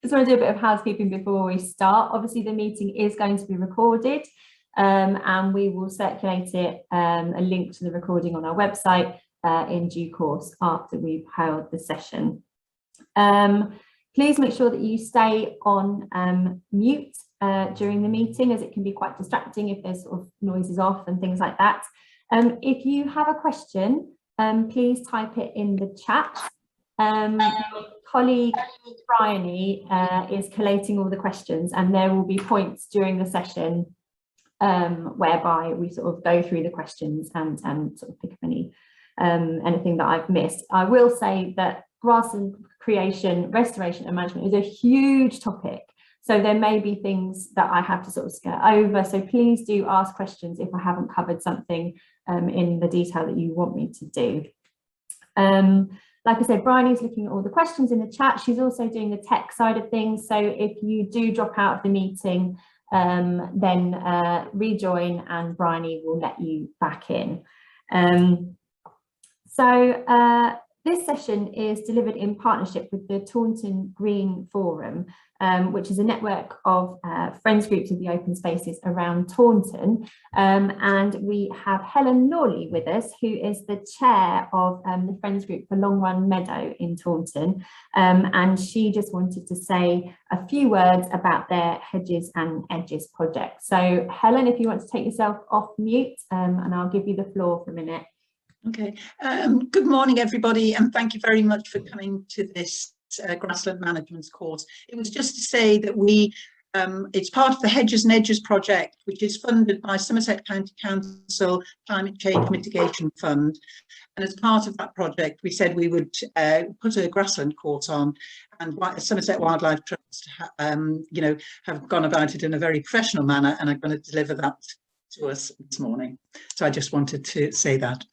just want to do a bit of housekeeping before we start. Obviously, the meeting is going to be recorded, and we will circulate it, a link to the recording on our website in due course after we've held the session. Please make sure that you stay on mute during the meeting, as it can be quite distracting if there's sort of noises off and things like that. If you have a question, please type it in the chat. Colleague Bryony is collating all the questions, and there will be points during the session whereby we sort of go through the questions and sort of pick up anything that I've missed. I will say that grassland creation, restoration and management is a huge topic, so there may be things that I have to sort of skirt over, so please do ask questions if I haven't covered something in the detail that you want me to do. Like I said, Bryony's looking at all the questions in the chat. She's also doing the tech side of things, so if you do drop out of the meeting, then rejoin and Bryony will let you back in. This session is delivered in partnership with the Taunton Green Forum, which is a network of friends groups of the open spaces around Taunton. And we have Helen Lawley with us, who is the chair of the friends group for Long Run Meadow in Taunton. And she just wanted to say a few words about their Hedges and Edges project. So Helen, if you want to take yourself off mute, and I'll give you the floor for a minute. Okay, good morning everybody, and thank you very much for coming to this Grassland Management course. It was just to say that it's part of the Hedges and Edges project, which is funded by Somerset County Council Climate Change Mitigation Fund. And as part of that project, we said we would put a grassland course on, and Somerset Wildlife Trust, have gone about it in a very professional manner and are going to deliver that to us this morning. So I just wanted to say that.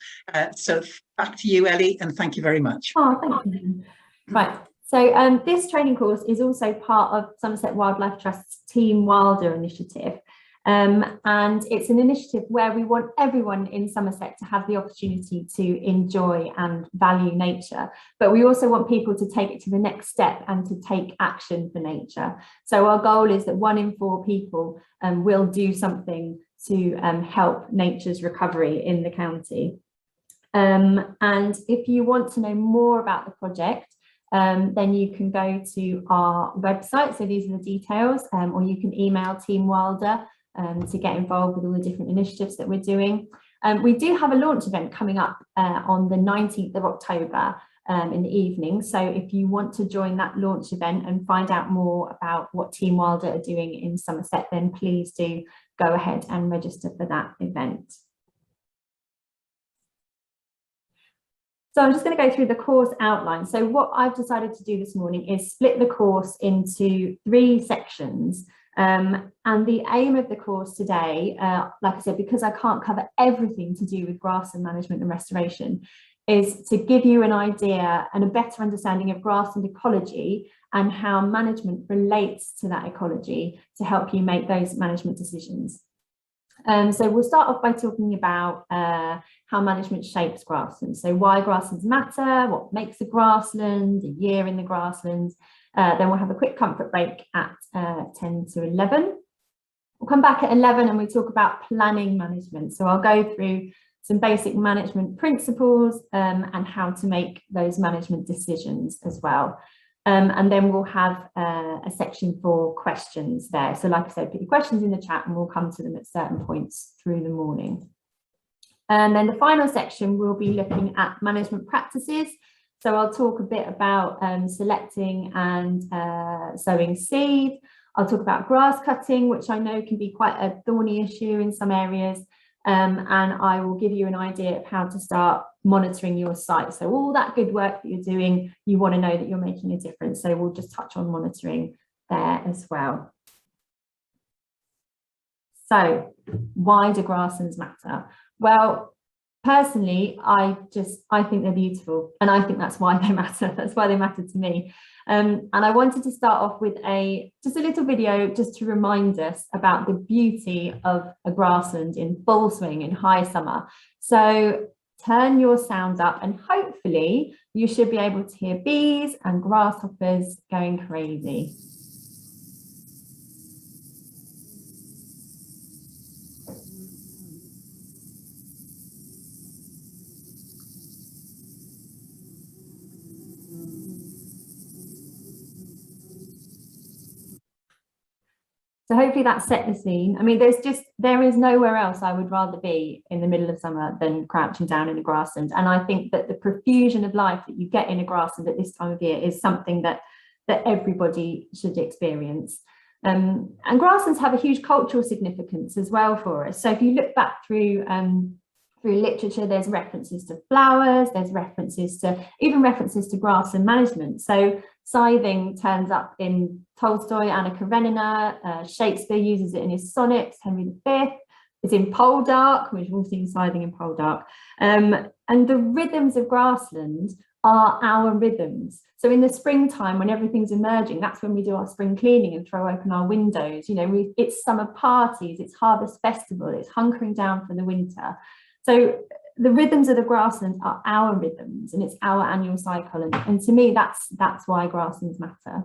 So back to you, Ellie, and thank you very much. Oh, thank you. Right, so this training course is also part of Somerset Wildlife Trust's Team Wilder initiative. And it's an initiative where we want everyone in Somerset to have the opportunity to enjoy and value nature, but we also want people to take it to the next step and to take action for nature. So our goal is that 1 in 4 people will do something to help nature's recovery in the county. And if you want to know more about the project, then you can go to our website. So these are the details, or you can email Team Wilder to get involved with all the different initiatives that we're doing. We do have a launch event coming up on the 19th of October in the evening. So if you want to join that launch event and find out more about what Team Wilder are doing in Somerset, then please do go ahead and register for that event. So I'm just going to go through the course outline. So what I've decided to do this morning is split the course into 3 sections. And the aim of the course today, like I said, because I can't cover everything to do with grassland management and restoration, is to give you an idea and a better understanding of grassland ecology and how management relates to that ecology to help you make those management decisions. So we'll start off by talking about how management shapes grasslands. So why grasslands matter, what makes a grassland, a year in the grasslands. Then we'll have a quick comfort break at 10 to 11. We'll come back at 11 and we talk about planning management. So I'll go through some basic management principles and how to make those management decisions as well. And then we'll have a section for questions there. So like I said, put your questions in the chat and we'll come to them at certain points through the morning. And then the final section, we'll be looking at management practices. So I'll talk a bit about selecting and sowing seed. I'll talk about grass cutting, which I know can be quite a thorny issue in some areas. And I will give you an idea of how to start monitoring your site. So all that good work that you're doing, you want to know that you're making a difference. So we'll just touch on monitoring there as well. So why do grasslands matter? Well, personally, I think they're beautiful, and I think that's why they matter. That's why they matter to me. And I wanted to start off with just a little video just to remind us about the beauty of a grassland in full swing in high summer. So turn your sound up and hopefully you should be able to hear bees and grasshoppers going crazy. So hopefully that set the scene. I mean, there is nowhere else I would rather be in the middle of summer than crouching down in a grassland. And I think that the profusion of life that you get in a grassland at this time of year is something that everybody should experience. And grasslands have a huge cultural significance as well for us. So if you look back through literature, there's references to flowers, there's references to grassland management. So scything turns up in Tolstoy, Anna Karenina, Shakespeare uses it in his sonnets, Henry V. It's in Poldark, which we've all seen scything in Poldark. And the rhythms of grassland are our rhythms. So in the springtime, when everything's emerging, that's when we do our spring cleaning and throw open our windows. You know, it's summer parties, it's harvest festival, it's hunkering down for the winter. So the rhythms of the grasslands are our rhythms, and it's our annual cycle. And to me, that's why grasslands matter.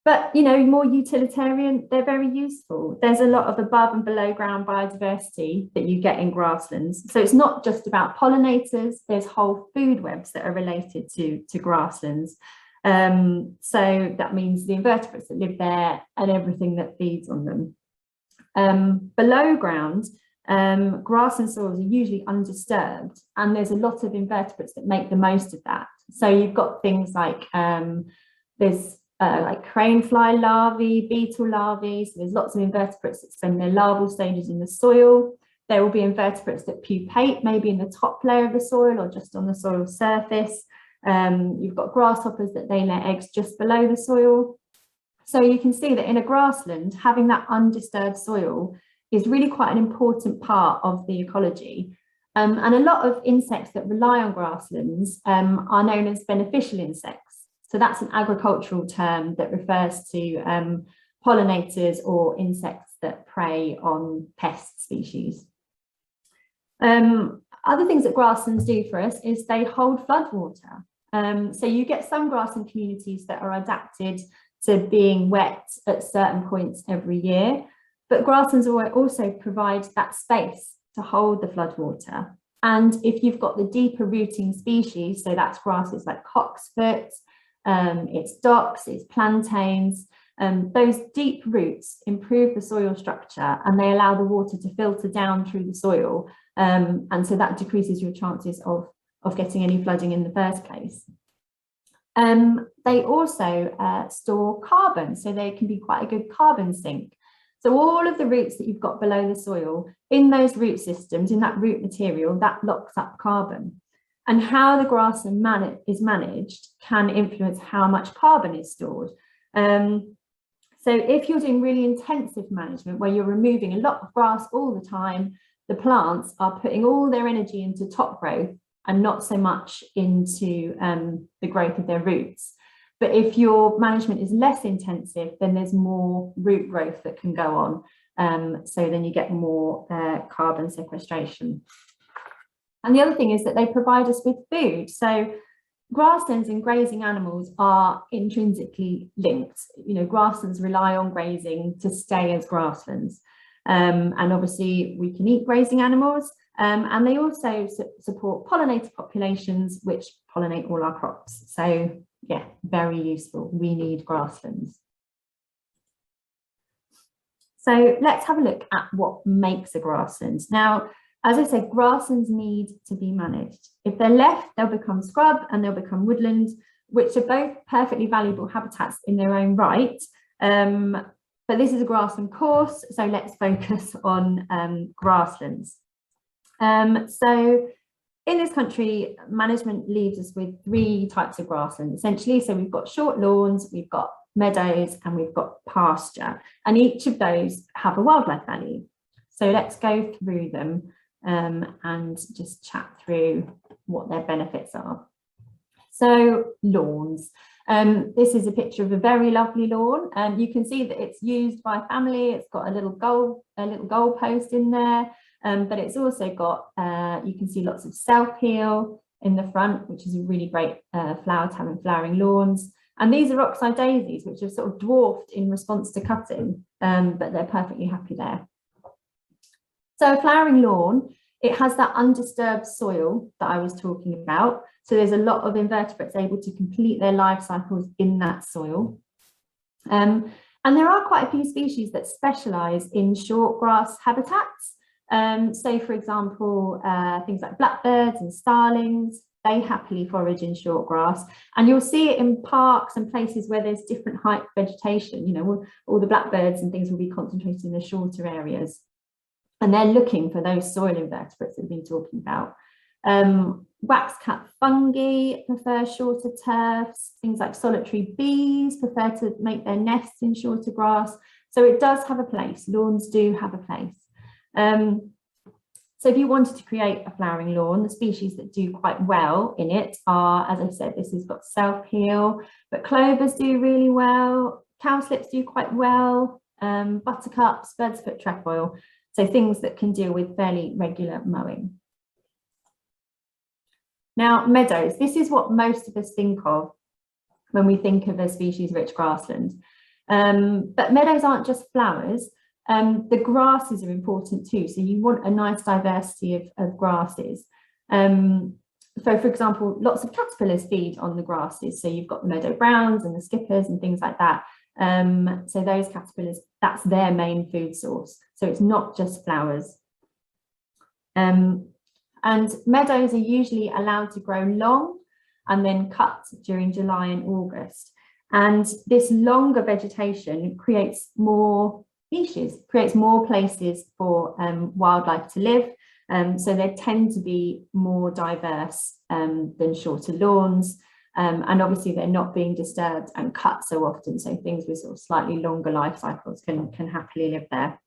But, you know, more utilitarian, they're very useful. There's a lot of above and below ground biodiversity that you get in grasslands. So it's not just about pollinators, there's whole food webs that are related to grasslands. So that means the invertebrates that live there and everything that feeds on them. Below ground, grassland soils are usually undisturbed, and there's a lot of invertebrates that make the most of that. So you've got things like there's like crane fly larvae, beetle larvae. So there's lots of invertebrates that spend their larval stages in the soil. There will be invertebrates that pupate, maybe in the top layer of the soil or just on the soil surface. You've got grasshoppers that lay their eggs just below the soil. So you can see that in a grassland, having that undisturbed soil is really quite an important part of the ecology. And a lot of insects that rely on grasslands are known as beneficial insects. So that's an agricultural term that refers to pollinators or insects that prey on pest species. Other things that grasslands do for us is they hold floodwater. So you get some grassland communities that are adapted to being wet at certain points every year, but grasslands also provide that space to hold the floodwater. And if you've got the deeper rooting species, so that's grasses like cocksfoot, it's docks, it's plantains, those deep roots improve the soil structure and they allow the water to filter down through the soil. And so that decreases your chances of getting any flooding in the first place. They also store carbon, so they can be quite a good carbon sink. So all of the roots that you've got below the soil, in those root systems, in that root material, that locks up carbon. And how the grassland is managed can influence how much carbon is stored. So if you're doing really intensive management where you're removing a lot of grass all the time, the plants are putting all their energy into top growth and not so much into the growth of their roots. But if your management is less intensive, then there's more root growth that can go on. So then you get more carbon sequestration. And the other thing is that they provide us with food. So grasslands and grazing animals are intrinsically linked. You know, grasslands rely on grazing to stay as grasslands. And obviously we can eat grazing animals, and they also support pollinator populations, which pollinate all our crops. So yeah, very useful. We need grasslands. So let's have a look at what makes a grassland. Now, as I said, grasslands need to be managed. If they're left, they'll become scrub and they'll become woodland, which are both perfectly valuable habitats in their own right. But this is a grassland course, so let's focus on grasslands. So in this country, management leaves us with 3 types of grassland, essentially. So we've got short lawns, we've got meadows, and we've got pasture. And each of those have a wildlife value. So let's go through them and just chat through what their benefits are. So lawns. This is a picture of a very lovely lawn. You can see that it's used by family. It's got a little goal post in there, but it's also got, you can see lots of self-heal in the front, which is a really great flower to have in flowering lawns. And these are oxeye daisies, which are sort of dwarfed in response to cutting, but they're perfectly happy there. So a flowering lawn, it has that undisturbed soil that I was talking about. So there's a lot of invertebrates able to complete their life cycles in that soil. And there are quite a few species that specialise in short grass habitats. So, for example, things like blackbirds and starlings, they happily forage in short grass. And you'll see it in parks and places where there's different height vegetation. You know, all the blackbirds and things will be concentrated in the shorter areas. And they're looking for those soil invertebrates that we've been talking about. Waxcap fungi prefer shorter turfs. Things like solitary bees prefer to make their nests in shorter grass. So it does have a place. Lawns do have a place. So if you wanted to create a flowering lawn, the species that do quite well in it are, as I said, this has got self-heal, but clovers do really well. Cowslips do quite well. Buttercups, bird's foot trefoil. So things that can deal with fairly regular mowing. Now, meadows, this is what most of us think of when we think of a species-rich grassland. But meadows aren't just flowers. The grasses are important too. So you want a nice diversity of grasses. So for example, lots of caterpillars feed on the grasses. So you've got the meadow browns and the skippers and things like that. So those caterpillars, that's their main food source. So it's not just flowers. And meadows are usually allowed to grow long and then cut during July and August. And this longer vegetation creates more species, creates more places for wildlife to live. So they tend to be more diverse than shorter lawns. And obviously they're not being disturbed and cut so often. So things with sort of slightly longer life cycles can happily live there.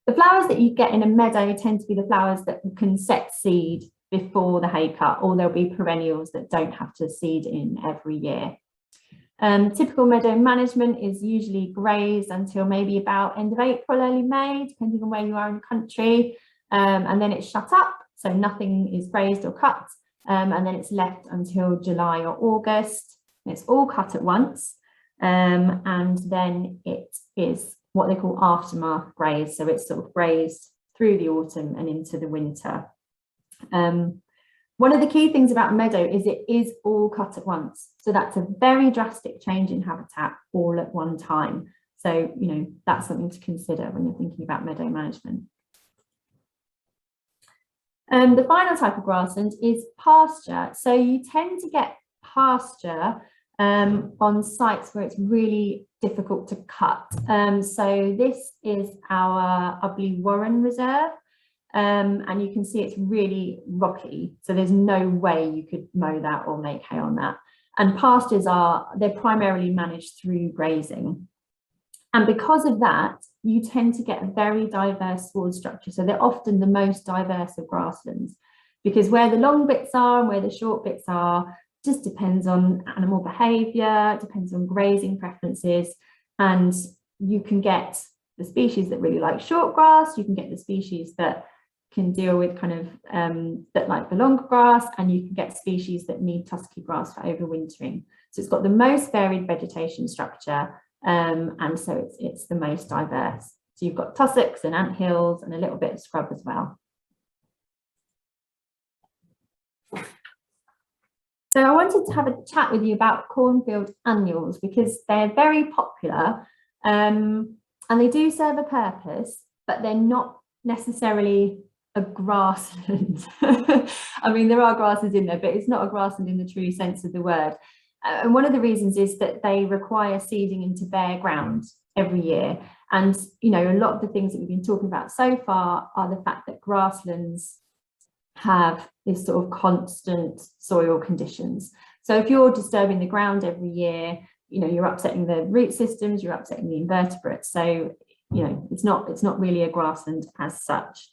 The flowers that you get in a meadow tend to be the flowers that can set seed before the hay cut, or there'll be perennials that don't have to seed in every year. Typical meadow management is usually grazed until maybe about end of April, early May, depending on where you are in the country. And then it's shut up, so nothing is grazed or cut. And then it's left until July or August. It's all cut at once. And then it is what they call aftermath graze. So it's sort of grazed through the autumn and into the winter. One of the key things about meadow is it is all cut at once. So that's a very drastic change in habitat all at one time. So, you know, that's something to consider when you're thinking about meadow management. The final type of grassland is pasture. So you tend to get pasture on sites where it's really difficult to cut. So this is our Ubley Warren Reserve. And you can see it's really rocky, so there's no way you could mow that or make hay on that. And pastures they're primarily managed through grazing. And because of that, you tend to get a very diverse sward structure. So they're often the most diverse of grasslands, because where the long bits are and where the short bits are just depends on animal behaviour, depends on grazing preferences, and you can get the species that really like short grass, you can get the species that can deal with kind of that like the longer grass, and you can get species that need tusky grass for overwintering. So it's got the most varied vegetation structure, and so it's the most diverse. So you've got tussocks and anthills and a little bit of scrub as well. So I wanted to have a chat with you about cornfield annuals because they're very popular, and they do serve a purpose, but they're not necessarily a grassland. I mean, there are grasses in there, but it's not a grassland in the true sense of the word. And one of the reasons is that they require seeding into bare ground every year. And, you know, a lot of the things that we've been talking about so far are the fact that grasslands have this sort of constant soil conditions. So if you're disturbing the ground every year, you know, you're upsetting the root systems, you're upsetting the invertebrates. So, you know, it's not really a grassland as such.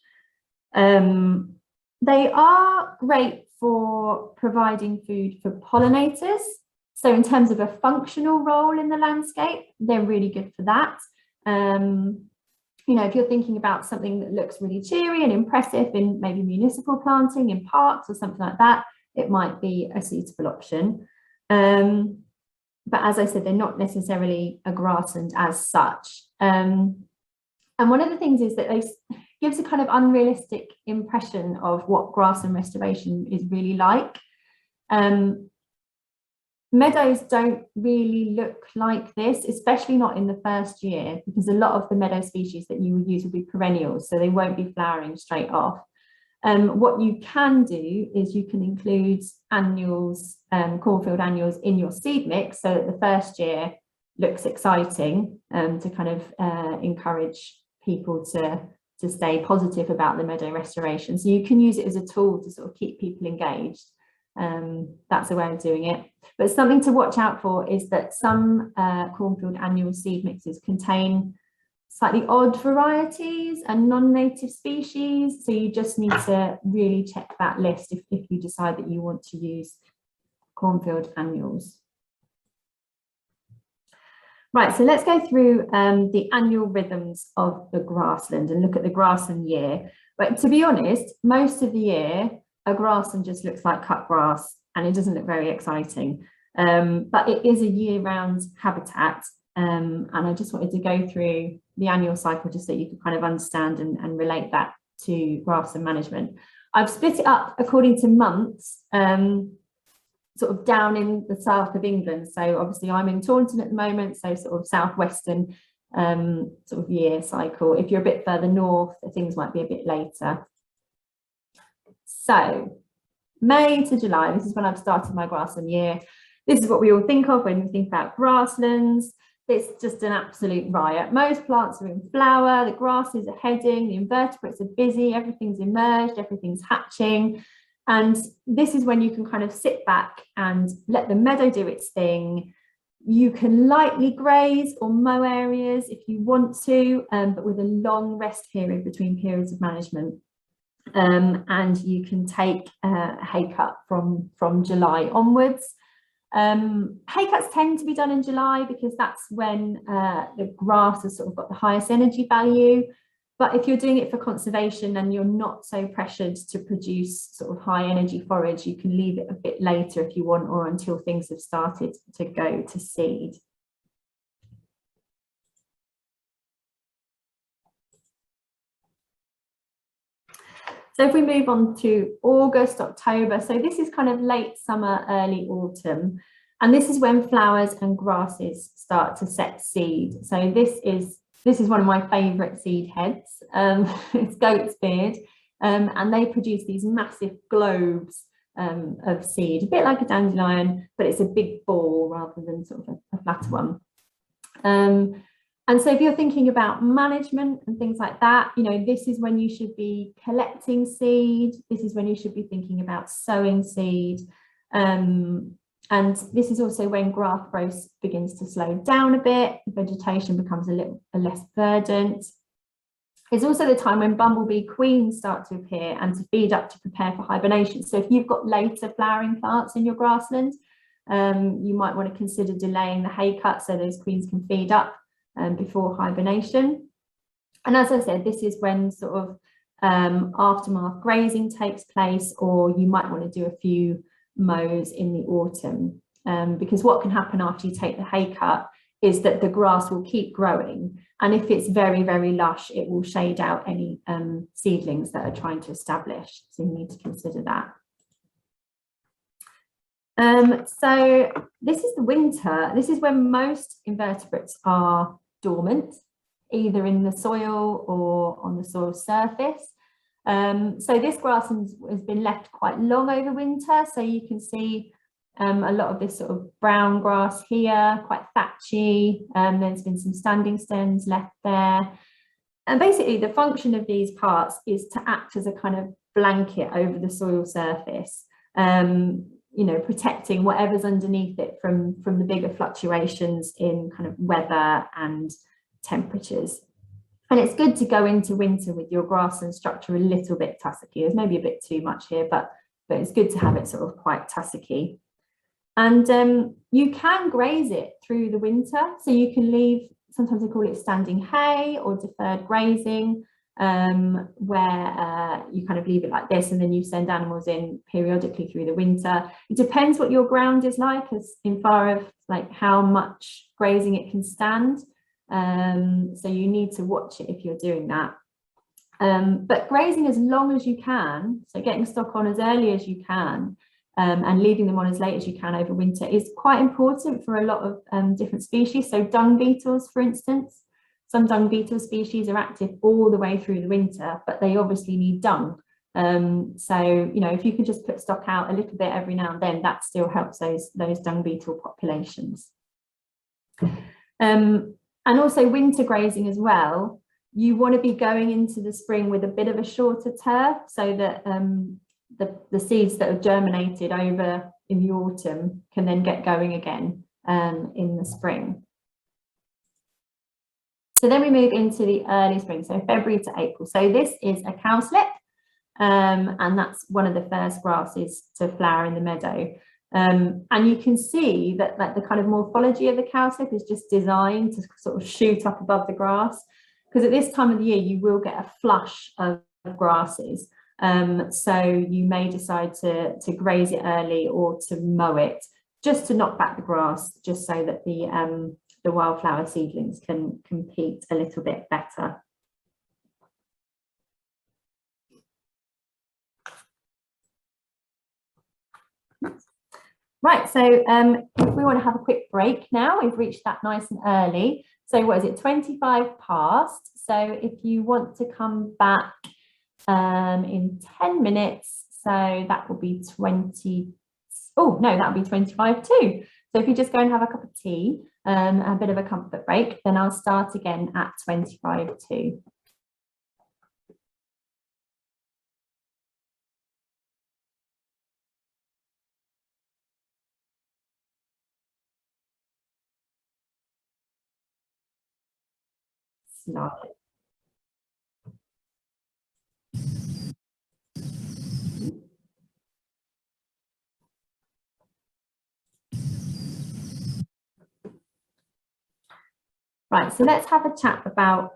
They are great for providing food for pollinators. So in terms of a functional role in the landscape, they're really good for that. You know, if you're thinking about something that looks really cheery and impressive in maybe municipal planting in parks or something like that, it might be a suitable option. But as I said, they're not necessarily a grassland as such. And one of the things is that they gives a kind of unrealistic impression of what grassland restoration is really like. Meadows don't really look like this, especially not in the first year, because a lot of the meadow species that you will use will be perennials, so they won't be flowering straight off. What you can do is you can include annuals, cornfield annuals in your seed mix, so that the first year looks exciting, to kind of encourage people to stay positive about the meadow restoration. So you can use it as a tool to sort of keep people engaged. That's a way of doing it. But something to watch out for is that some cornfield annual seed mixes contain slightly odd varieties and non-native species. So you just need to really check that list if you decide that you want to use cornfield annuals. Right, so let's go through the annual rhythms of the grassland and look at the grassland year. But to be honest, most of the year, a grassland just looks like cut grass and it doesn't look very exciting. But it is a year-round habitat. And I just wanted to go through the annual cycle just so you can kind of understand and relate that to grassland management. I've split it up according to months, sort of down in the south of England. So obviously I'm in Taunton at the moment, so sort of southwestern sort of year cycle. If you're a bit further north, things might be a bit later. So May to July, this is when I've started my grassland year. This is what we all think of when we think about grasslands. It's just an absolute riot. Most plants are in flower, the grasses are heading, the invertebrates are busy, everything's emerged, everything's hatching. And this is when you can kind of sit back and let the meadow do its thing. You can lightly graze or mow areas if you want to, but with a long rest period between periods of management. And you can take a hay cut from July onwards. Hay cuts tend to be done in July because that's when the grass has sort of got the highest energy value. But if you're doing it for conservation and you're not so pressured to produce sort of high energy forage, you can leave it a bit later if you want, or until things have started to go to seed. So if we move on to August, October, so this is kind of late summer, early autumn, and this is when flowers and grasses start to set seed. So this is one of my favourite seed heads. It's goat's beard, and they produce these massive globes of seed, a bit like a dandelion, but it's a big ball rather than sort of a flatter one. And so if you're thinking about management and things like that, you know, this is when you should be collecting seed. This is when you should be thinking about sowing seed. And this is also when grass growth begins to slow down a bit, vegetation becomes a little less verdant. It's also the time when bumblebee queens start to appear and to feed up to prepare for hibernation. So if you've got later flowering plants in your grassland, you might want to consider delaying the hay cut so those queens can feed up before hibernation. And as I said, this is when sort of aftermath grazing takes place, or you might want to do a few mows in the autumn, because what can happen after you take the hay cut is that the grass will keep growing, and if it's very, very lush, it will shade out any seedlings that are trying to establish, so you need to consider that. So this is the winter. This is when most invertebrates are dormant, either in the soil or on the soil surface. So this grassland has been left quite long over winter. So you can see a lot of this sort of brown grass here, quite thatchy. There's been some standing stems left there. And basically the function of these parts is to act as a kind of blanket over the soil surface. You know, protecting whatever's underneath it from the bigger fluctuations in kind of weather and temperatures. And it's good to go into winter with your grassland structure a little bit tussocky. There's maybe a bit too much here, but it's good to have it sort of quite tussocky. And you can graze it through the winter. So you can leave, sometimes they call it standing hay or deferred grazing, where you kind of leave it like this and then you send animals in periodically through the winter. It depends what your ground is like, as in far of like how much grazing it can stand. So you need to watch it if you're doing that. But grazing as long as you can, so getting stock on as early as you can, and leaving them on as late as you can over winter is quite important for a lot of different species. So dung beetles, for instance, some dung beetle species are active all the way through the winter, but they obviously need dung. So, you know, if you could just put stock out a little bit every now and then, that still helps those dung beetle populations. And also winter grazing as well. You want to be going into the spring with a bit of a shorter turf so that the seeds that have germinated over in the autumn can then get going again in the spring. So then we move into the early spring, so February to April. So this is a cowslip, and that's one of the first grasses to flower in the meadow. And you can see that the kind of morphology of the cowslip is just designed to sort of shoot up above the grass, because at this time of the year you will get a flush of grasses. So you may decide to graze it early or to mow it, just to knock back the grass, just so that the wildflower seedlings can compete a little bit better. Right, so if we want to have a quick break now, we've reached that nice and early. So what is it, 25 past? So if you want to come back in 10 minutes, so that will be 20, oh no, that'll be 25 too. So if you just go and have a cup of tea, a bit of a comfort break, then I'll start again at 25 to. Slide. Right, so let's have a chat about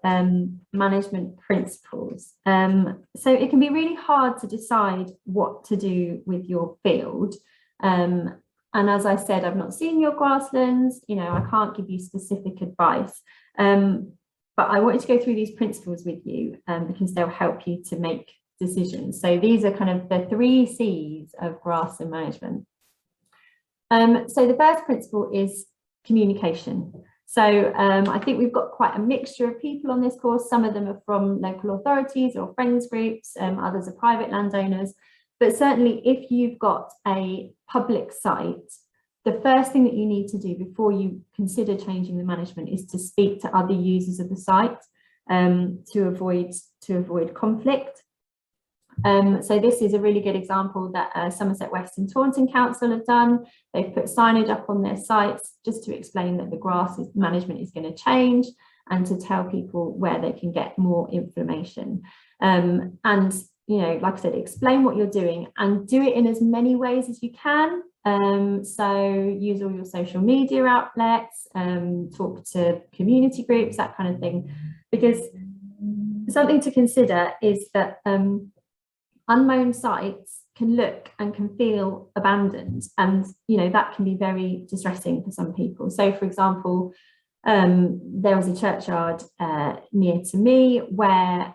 management principles. So it can be really hard to decide what to do with your field. And as I said, I've not seen your grasslands, you know, I can't give you specific advice. But I wanted to go through these principles with you because they'll help you to make decisions. So these are kind of the 3 C's of grassland management. So the first principle is communication. So I think we've got quite a mixture of people on this course. Some of them are from local authorities or friends groups, others are private landowners. But certainly if you've got a public site, the first thing that you need to do before you consider changing the management is to speak to other users of the site to avoid conflict. So this is a really good example that Somerset West and Taunton Council have done. They've put signage up on their sites just to explain that the grass management is going to change and to tell people where they can get more information. And, you know, like I said, explain what you're doing and do it in as many ways as you can. So use all your social media outlets, talk to community groups, that kind of thing, because something to consider is that unmown sites can look and can feel abandoned, and you know that can be very distressing for some people. So for example, there was a churchyard near to me where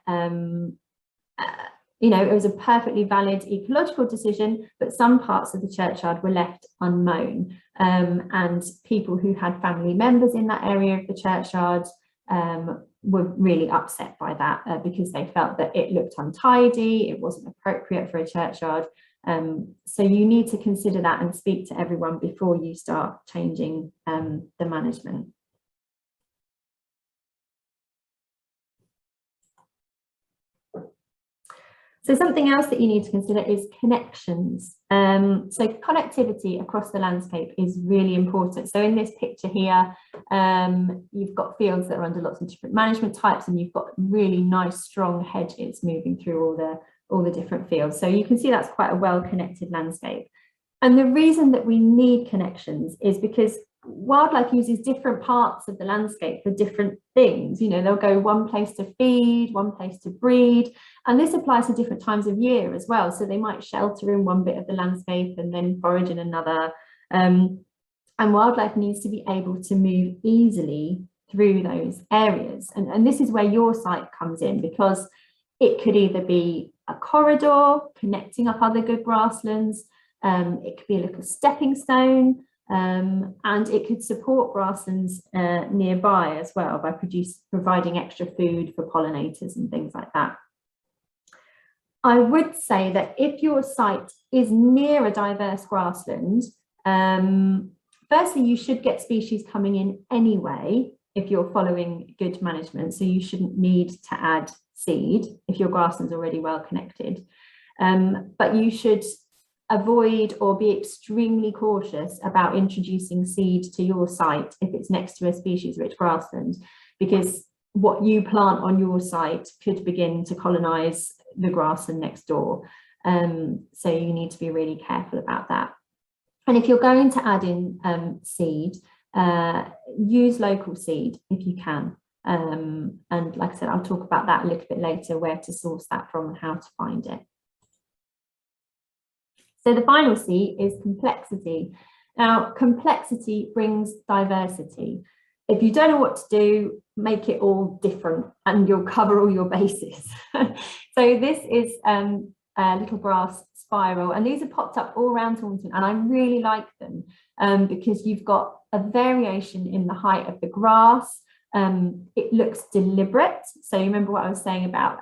you know, it was a perfectly valid ecological decision, but some parts of the churchyard were left unmown, and people who had family members in that area of the churchyard were really upset by that because they felt that it looked untidy, it wasn't appropriate for a churchyard. So you need to consider that and speak to everyone before you start changing the management. So something else that you need to consider is connections. So connectivity across the landscape is really important. So in this picture here, you've got fields that are under lots of different management types, and you've got really nice strong hedges moving through all the different fields. So you can see that's quite a well-connected landscape. And the reason that we need connections is because wildlife uses different parts of the landscape for different things. You know, they'll go one place to feed, one place to breed, and this applies to different times of year as well. So they might shelter in one bit of the landscape and then forage in another. And wildlife needs to be able to move easily through those areas. And this is where your site comes in, because it could either be a corridor connecting up other good grasslands, It could be a little stepping stone, and it could support grasslands nearby as well by providing extra food for pollinators and things like that. I would say that if your site is near a diverse grassland, firstly, you should get species coming in anyway if you're following good management, so you shouldn't need to add seed if your grassland's already well connected. But you should avoid or be extremely cautious about introducing seed to your site if it's next to a species-rich grassland, because what you plant on your site could begin to colonize the grassland next door. So you need to be really careful about that. And if you're going to add in seed, use local seed if you can. And like I said, I'll talk about that a little bit later, where to source that from and how to find it. So the final C is complexity. Now, complexity brings diversity. If you don't know what to do, make it all different and you'll cover all your bases. So this is a little grass spiral, and these are popped up all around Taunton, and I really like them because you've got a variation in the height of the grass. It looks deliberate. So you remember what I was saying about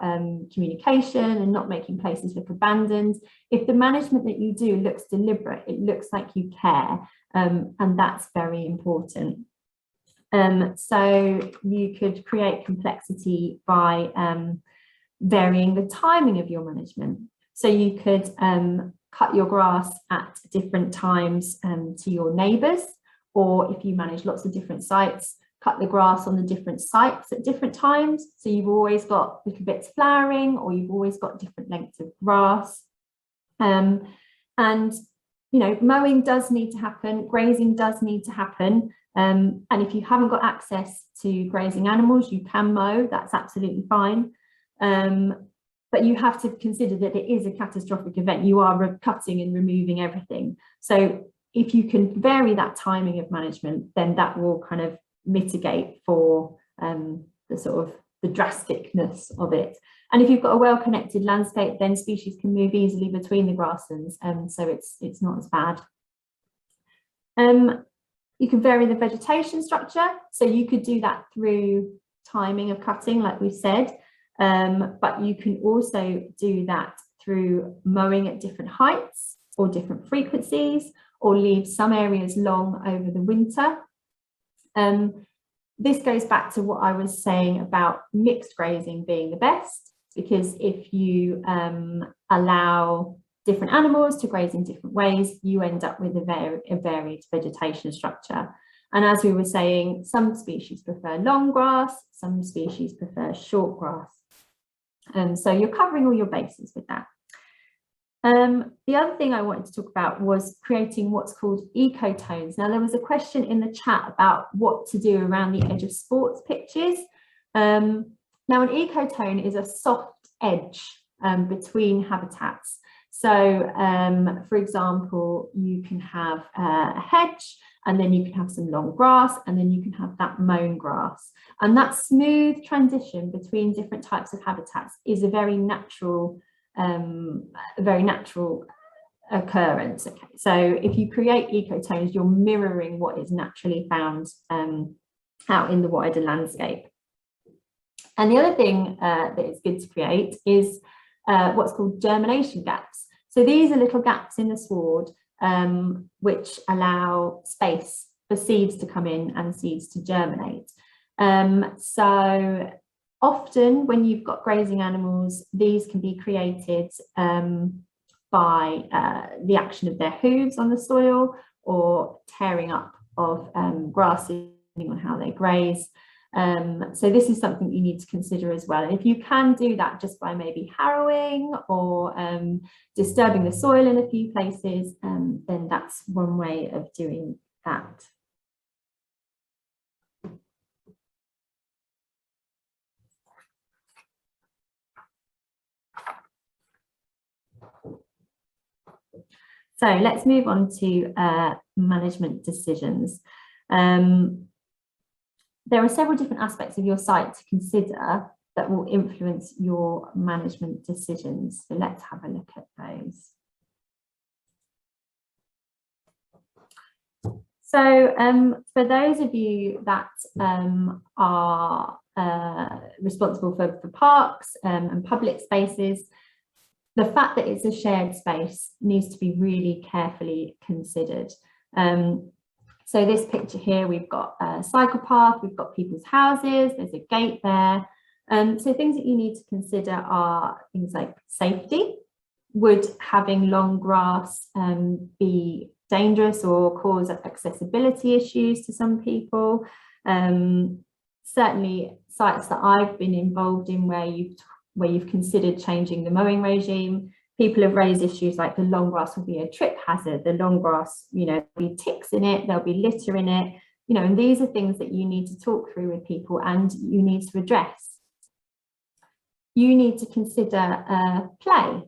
communication and not making places look abandoned. If the management that you do looks deliberate, it looks like you care, and that's very important. So you could create complexity by varying the timing of your management. So you could cut your grass at different times to your neighbours, or if you manage lots of different sites, cut the grass on the different sites at different times. So you've always got little bits flowering, or you've always got different lengths of grass. And, you know, mowing does need to happen, grazing does need to happen. And if you haven't got access to grazing animals, you can mow, that's absolutely fine. But you have to consider that it is a catastrophic event. You are cutting and removing everything. So if you can vary that timing of management, then that will kind of mitigate for the sort of the drasticness of it. And if you've got a well-connected landscape, then species can move easily between the grasslands, so it's not as bad. You can vary the vegetation structure, so you could do that through timing of cutting, like we said, but you can also do that through mowing at different heights or different frequencies, or leave some areas long over the winter. This goes back to what I was saying about mixed grazing being the best, because if you allow different animals to graze in different ways, you end up with a varied vegetation structure. And as we were saying, some species prefer long grass, some species prefer short grass. So you're covering all your bases with that. The other thing I wanted to talk about was creating what's called ecotones. Now, there was a question in the chat about what to do around the edge of sports pitches. Now, an ecotone is a soft edge between habitats. So, for example, you can have a hedge, and then you can have some long grass, and then you can have that mown grass. And that smooth transition between different types of habitats is a very natural occurrence. Okay, so if you create ecotones, you're mirroring what is naturally found out in the wider landscape. And the other thing that is good to create is what's called germination gaps. So these are little gaps in the sward which allow space for seeds to come in and seeds to germinate. So often when you've got grazing animals, these can be created by the action of their hooves on the soil, or tearing up of grass, depending on how they graze. So this is something you need to consider as well. And if you can do that just by maybe harrowing or disturbing the soil in a few places, then that's one way of doing that. So let's move on to management decisions. There are several different aspects of your site to consider that will influence your management decisions. So let's have a look at those. So for those of you that are responsible for parks and public spaces, the fact that it's a shared space needs to be really carefully considered. So this picture here, we've got a cycle path, we've got people's houses, there's a gate there. So things that you need to consider are things like safety. Would having long grass be dangerous or cause accessibility issues to some people? Certainly sites that I've been involved in where you've considered changing the mowing regime, people have raised issues like the long grass will be a trip hazard, the long grass, there'll be ticks in it, there'll be litter in it, and these are things that you need to talk through with people and you need to address. You need to consider play.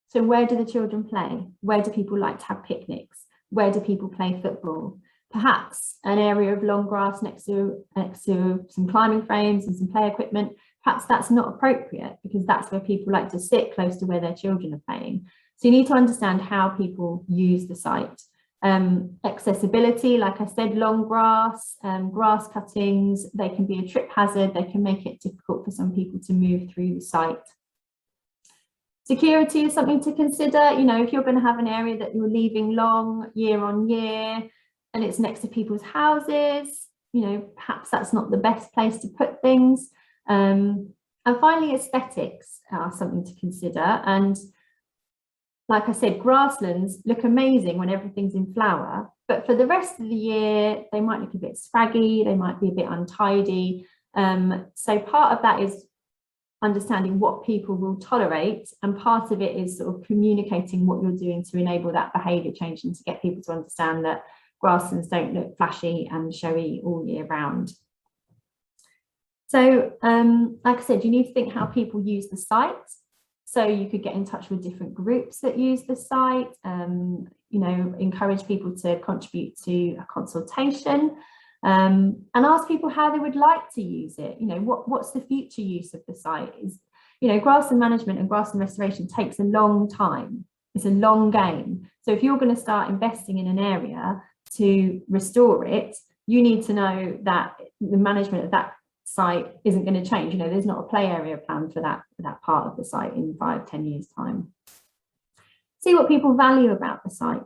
So where do the children play? Where do people like to have picnics? Where do people play football? Perhaps an area of long grass next to some climbing frames and some play equipment, perhaps that's not appropriate because that's where people like to sit close to where their children are playing. So you need to understand how people use the site. Accessibility, like I said, long grass, grass cuttings, they can be a trip hazard, they can make it difficult for some people to move through the site. Security is something to consider. If you're going to have an area that you're leaving long year on year and it's next to people's houses, perhaps that's not the best place to put things. And finally, aesthetics are something to consider. And like I said, grasslands look amazing when everything's in flower, but for the rest of the year, they might look a bit scraggy, they might be a bit untidy. So part of that is understanding what people will tolerate, and part of it is sort of communicating what you're doing to enable that behaviour change and to get people to understand that grasslands don't look flashy and showy all year round. So like I said, you need to think how people use the site. So you could get in touch with different groups that use the site, encourage people to contribute to a consultation. And ask people how they would like to use it. What's the future use of the site is, grassland management and grassland restoration takes a long time. It's a long game. So if you're going to start investing in an area to restore it, you need to know that the management of that site isn't going to change. There's not a play area planned for that part of the site in 5-10 years time. See what people value about the site.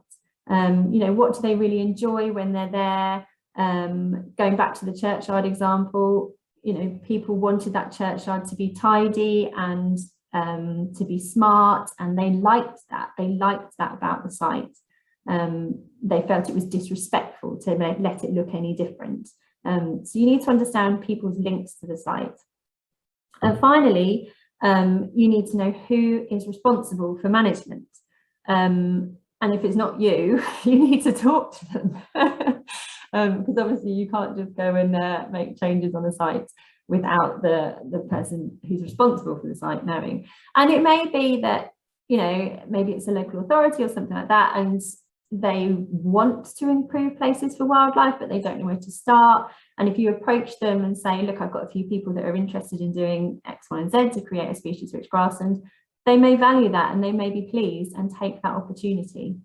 What do they really enjoy when they're there? Going back to the churchyard example, people wanted that churchyard to be tidy and to be smart, and they liked that about the site. They felt it was disrespectful to let it look any different. So you need to understand people's links to the site. And finally, you need to know who is responsible for management. And if it's not you, you need to talk to them. Because obviously you can't just go and make changes on the site without the person who's responsible for the site knowing. And it may be that, maybe it's a local authority or something like that, and they want to improve places for wildlife, but they don't know where to start. And if you approach them and say, look, I've got a few people that are interested in doing X, Y, and Z to create a species-rich grassland, they may value that and they may be pleased and take that opportunity.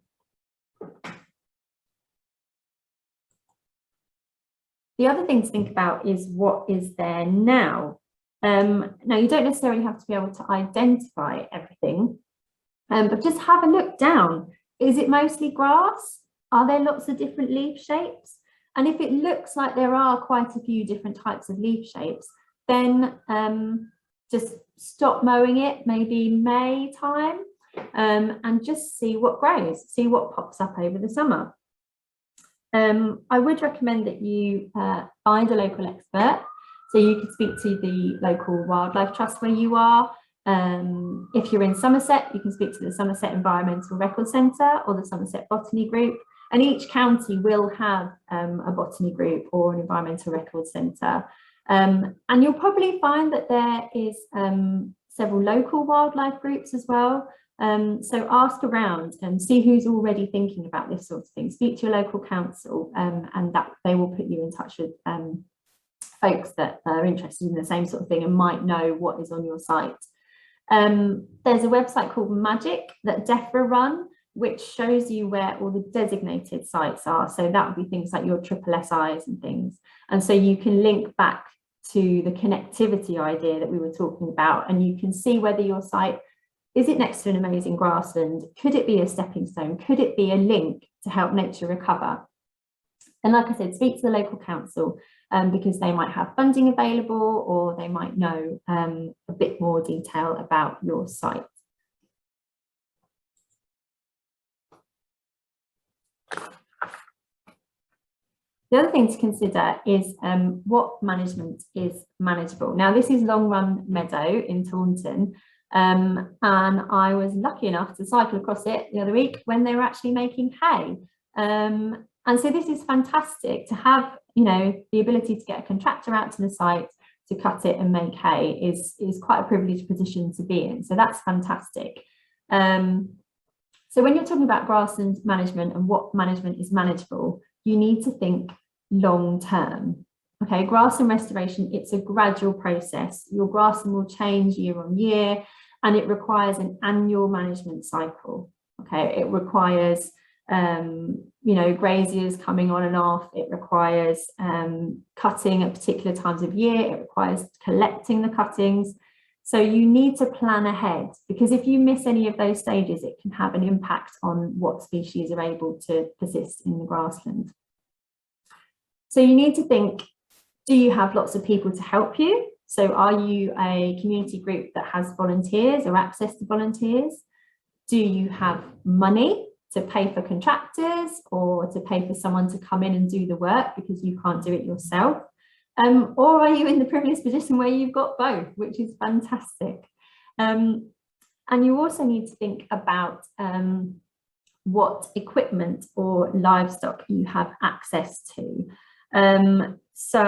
The other thing to think about is what is there now. Now, you don't necessarily have to be able to identify everything, but just have a look down. Is it mostly grass? Are there lots of different leaf shapes? And if it looks like there are quite a few different types of leaf shapes, then just stop mowing it, maybe May time, and just see what grows, see what pops up over the summer. I would recommend that you find a local expert. So you could speak to the local wildlife trust where you are. If you're in Somerset, you can speak to the Somerset Environmental Record Centre or the Somerset Botany Group. And each county will have a botany group or an environmental record centre. And you'll probably find that there is several local wildlife groups as well. So ask around and see who's already thinking about this sort of thing. Speak to your local council and that they will put you in touch with folks that are interested in the same sort of thing and might know what is on your site. There's a website called Magic that DEFRA run, which shows you where all the designated sites are. So that would be things like your triple SIs and things. And so you can link back to the connectivity idea that we were talking about, and you can see whether your site, is it next to an amazing grassland? Could it be a stepping stone? Could it be a link to help nature recover? And like I said, speak to the local council because they might have funding available, or they might know a bit more detail about your site. The other thing to consider is what management is manageable. Now, this is Long Run Meadow in Taunton, and I was lucky enough to cycle across it the other week when they were actually making hay. And so this is fantastic to have, you know, the ability to get a contractor out to the site to cut it and make hay is quite a privileged position to be in. So that's fantastic. So when you're talking about grassland management and what management is manageable, you need to think long term. Okay, grassland restoration, it's a gradual process. Your grassland will change year on year, and it requires an annual management cycle. Okay, it requires you know, graziers coming on and off. It requires cutting at particular times of year. It requires collecting the cuttings. So you need to plan ahead, because if you miss any of those stages, it can have an impact on what species are able to persist in the grassland. So you need to think, do you have lots of people to help you? So are you a community group that has volunteers or access to volunteers? Do you have money to pay for contractors or to pay for someone to come in and do the work because you can't do it yourself? Or are you in the privileged position where you've got both, which is fantastic? And you also need to think about what equipment or livestock you have access to. So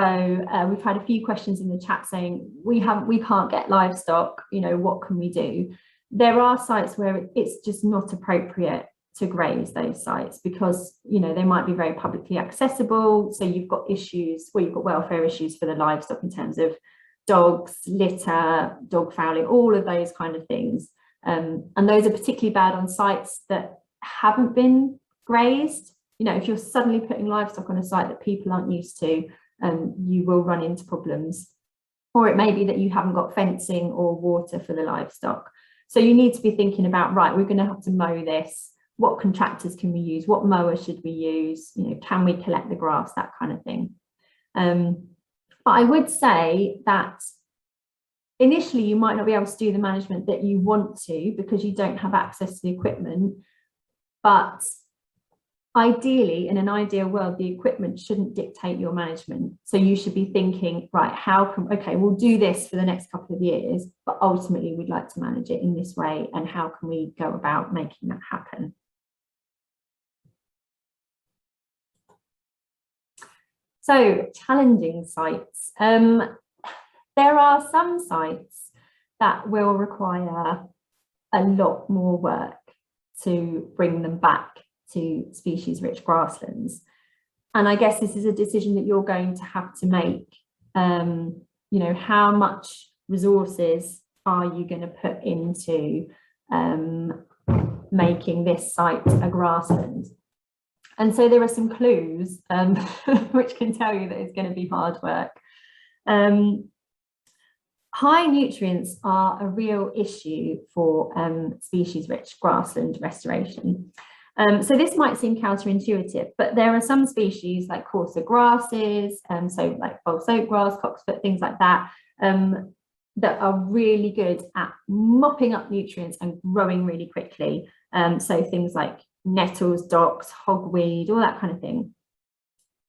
we've had a few questions in the chat saying we can't get livestock, you know, what can we do? There are sites where it's just not appropriate to graze those sites because, you know, they might be very publicly accessible. So you've got issues, well, you've got welfare issues for the livestock in terms of dogs, litter, dog fouling, all of those kind of things. And those are particularly bad on sites that haven't been grazed. You know, if you're suddenly putting livestock on a site that people aren't used to, you will run into problems. Or it may be that you haven't got fencing or water for the livestock. So you need to be thinking about, right, we're going to have to mow this. What contractors can we use? What mower should we use? You know, can we collect the grass? That kind of thing. But I would say that initially you might not be able to do the management that you want to because you don't have access to the equipment. But ideally, in an ideal world, the equipment shouldn't dictate your management. So you should be thinking, right, okay, we'll do this for the next couple of years, but ultimately we'd like to manage it in this way. And how can we go about making that happen? So challenging sites. There are some sites that will require a lot more work to bring them back to species-rich grasslands. And I guess this is a decision that you're going to have to make. You know, how much resources are you going to put into making this site a grassland? And so there are some clues which can tell you that it's going to be hard work. High nutrients are a real issue for species-rich grassland restoration. So this might seem counterintuitive, but there are some species like coarser grasses, so like false oak grass, cocksfoot, things like that, that are really good at mopping up nutrients and growing really quickly. So things like nettles, docks, hogweed, all that kind of thing.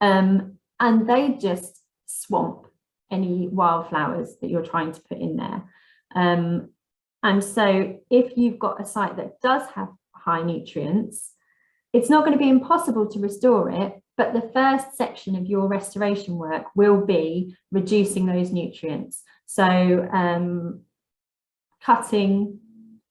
And they just swamp any wildflowers that you're trying to put in there. And so if you've got a site that does have high nutrients, it's not going to be impossible to restore it, but the first section of your restoration work will be reducing those nutrients. So cutting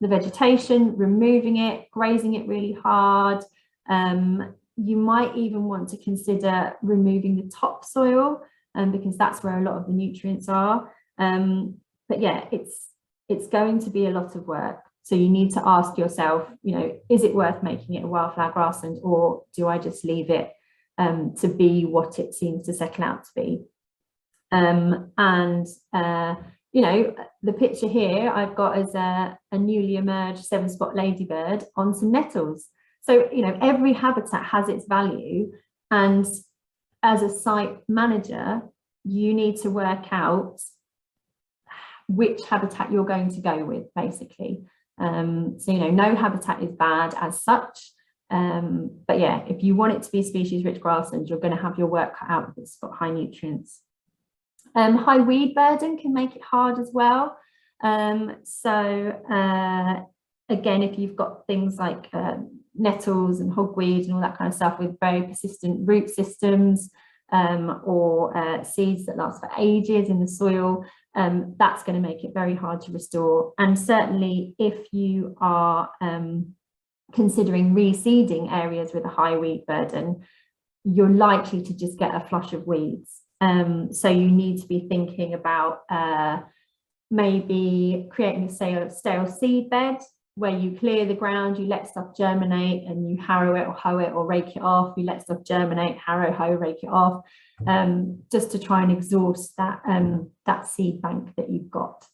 the vegetation, removing it, grazing it really hard. You might even want to consider removing the topsoil, because that's where a lot of the nutrients are. But yeah, it's going to be a lot of work. So you need to ask yourself, you know, is it worth making it a wildflower grassland, or do I just leave it to be what it seems to settle out to be? You know, the picture here I've got as a newly emerged 7-spot ladybird on some nettles. So, you know, every habitat has its value, and as a site manager, you need to work out which habitat you're going to go with, basically. So, you know, no habitat is bad as such. But yeah, if you want it to be species rich grassland, you're going to have your work cut out if it's got high nutrients. High weed burden can make it hard as well. Again, if you've got things like nettles and hogweed and all that kind of stuff with very persistent root systems, or seeds that last for ages in the soil, that's going to make it very hard to restore. And certainly if you are considering reseeding areas with a high weed burden, you're likely to just get a flush of weeds. So you need to be thinking about maybe creating a stale seed bed where you clear the ground, you let stuff germinate, and you harrow it or hoe it or rake it off. You let stuff germinate, harrow, hoe, rake it off, just to try and exhaust that seed bank that you've got.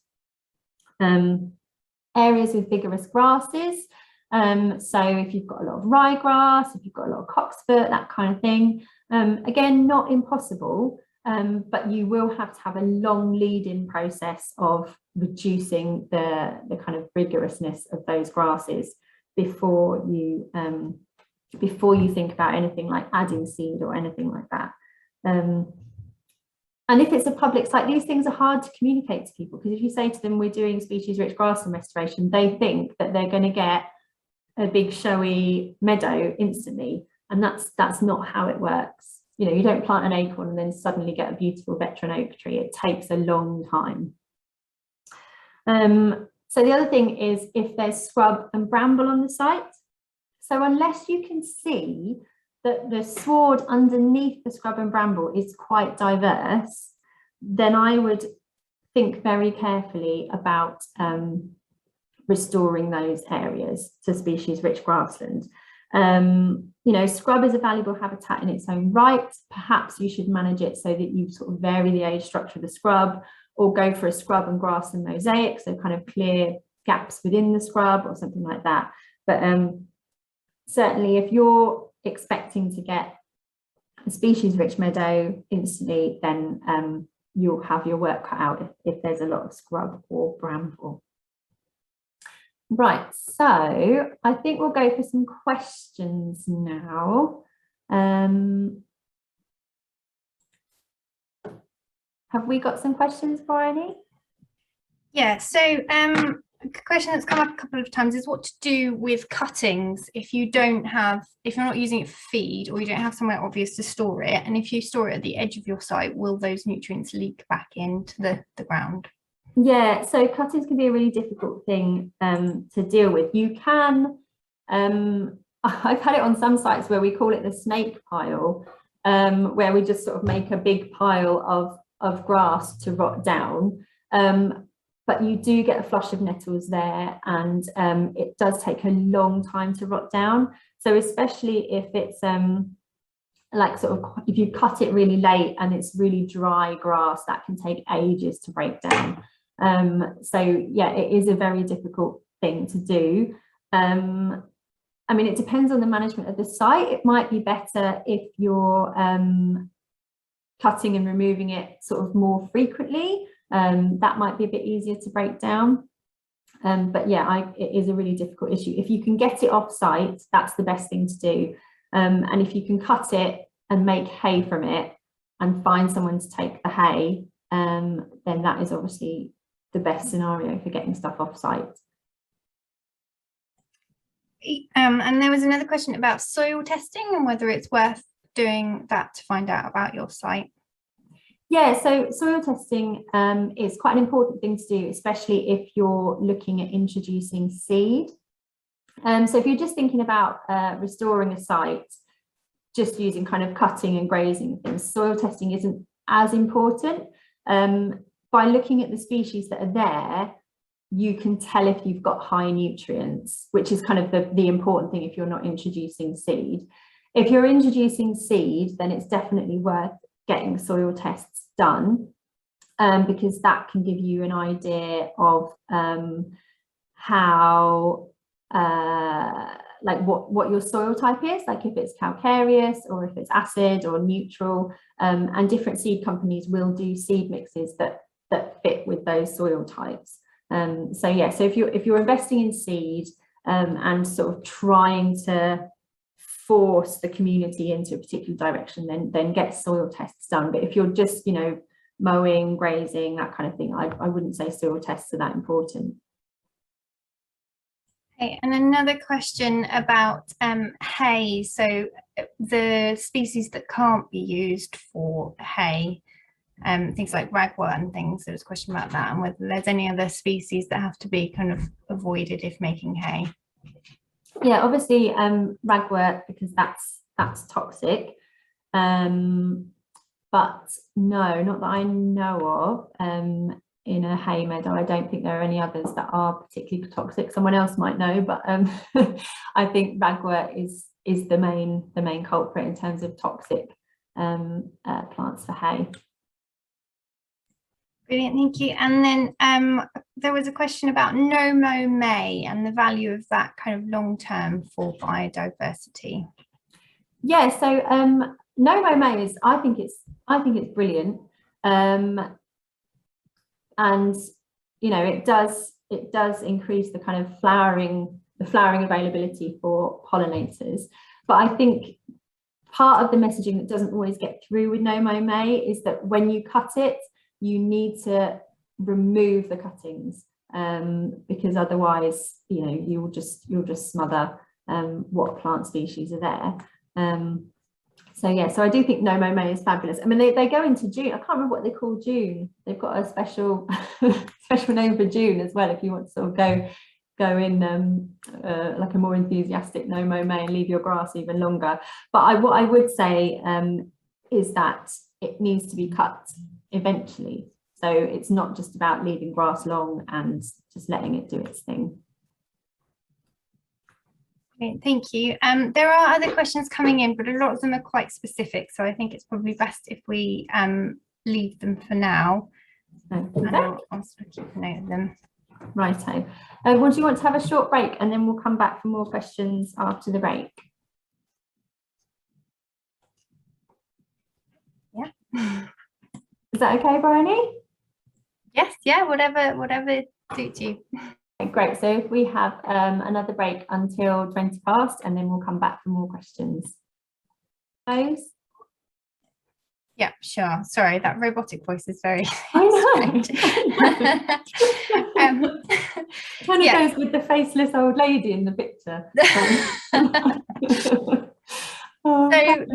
Areas with vigorous grasses. So if you've got a lot of ryegrass, if you've got a lot of cocksfoot, that kind of thing, again, not impossible, but you will have to have a long lead-in process of reducing the kind of vigorousness of those grasses before you think about anything like adding seed or anything like that. And if it's a public site, these things are hard to communicate to people, because if you say to them we're doing species rich grassland restoration, they think that they're going to get a big showy meadow instantly, and that's not how it works. You know, you don't plant an acorn and then suddenly get a beautiful veteran oak tree. It takes a long time. So the other thing is if there's scrub and bramble on the site. So unless you can see that the sward underneath the scrub and bramble is quite diverse, then I would think very carefully about restoring those areas to species rich grassland. You know, scrub is a valuable habitat in its own right. Perhaps you should manage it so that you sort of vary the age structure of the scrub, or go for a scrub and grassland mosaic, so kind of clear gaps within the scrub or something like that. But certainly if you're expecting to get a species rich meadow instantly, then you'll have your work cut out if there's a lot of scrub or bramble. Right, so I think we'll go for some questions now. Have we got some questions, Bryony? Yeah, so a question that's come up a couple of times is what to do with cuttings if you're not using it for feed, or you don't have somewhere obvious to store it, and if you store it at the edge of your site, will those nutrients leak back into the ground? Yeah, so cuttings can be a really difficult thing to deal with. You can, I've had it on some sites where we call it the snake pile, where we just sort of make a big pile of grass to rot down. But you do get a flush of nettles there, and it does take a long time to rot down. So especially if it's like sort of, if you cut it really late and it's really dry grass, that can take ages to break down. So yeah, it is a very difficult thing to do. I mean, it depends on the management of the site. It might be better if you're cutting and removing it sort of more frequently. That might be a bit easier to break down. But yeah, it is a really difficult issue. If you can get it off site, that's the best thing to do. And if you can cut it and make hay from it and find someone to take the hay, then that is obviously the best scenario for getting stuff off site. And there was another question about soil testing and whether it's worth doing that to find out about your site. Yeah, so soil testing is quite an important thing to do, especially if you're looking at introducing seed. So if you're just thinking about restoring a site, just using kind of cutting and grazing things, soil testing isn't as important. By looking at the species that are there, you can tell if you've got high nutrients, which is kind of the important thing if you're not introducing seed. If you're introducing seed, then it's definitely worth getting soil tests done, because that can give you an idea of how like what your soil type is, like if it's calcareous or if it's acid or neutral, and different seed companies will do seed mixes that fit with those soil types. So yeah, so if you're investing in seed and sort of trying to force the community into a particular direction, then get soil tests done. But if you're just, you know, mowing, grazing, that kind of thing, I wouldn't say soil tests are that important. Okay, and another question about hay. So the species that can't be used for hay, things like ragwort and things. There was a question about that, and whether there's any other species that have to be kind of avoided if making hay. Yeah, obviously ragwort, because that's toxic. But no, not that I know of. In a hay meadow, I don't think there are any others that are particularly toxic. Someone else might know, but I think ragwort is the main culprit in terms of toxic plants for hay. Brilliant, thank you. And then there was a question about no-mow May and the value of that kind of long-term for biodiversity. Yeah, so no-mow May is, I think it's brilliant. And you know, it does increase the kind of flowering availability for pollinators. But I think part of the messaging that doesn't always get through with no-mow May is that when you cut it, you need to remove the cuttings, because otherwise, you know, you'll just smother what plant species are there. So yeah, so I do think no-mow May is fabulous. I mean, they go into June. I can't remember what they call June. They've got a special name for June as well, if you want to sort of go in like a more enthusiastic no-mow May and leave your grass even longer. But what I would say is that it needs to be cut eventually. So it's not just about leaving grass long and just letting it do its thing. Great, thank you. There are other questions coming in, but a lot of them are quite specific, so I think it's probably best if we leave them for now. And I'll also keep a note of them. Righto. Well, do you want to have a short break and then we'll come back for more questions after the break? Yeah. Is that okay, Bryony? Yes, yeah, whatever suits you. Okay, great. So if we have another break until 20 past, and then we'll come back for more questions. Those? Yeah, sure. Sorry, that robotic voice is very strange. Kind of goes with the faceless old lady in the picture. So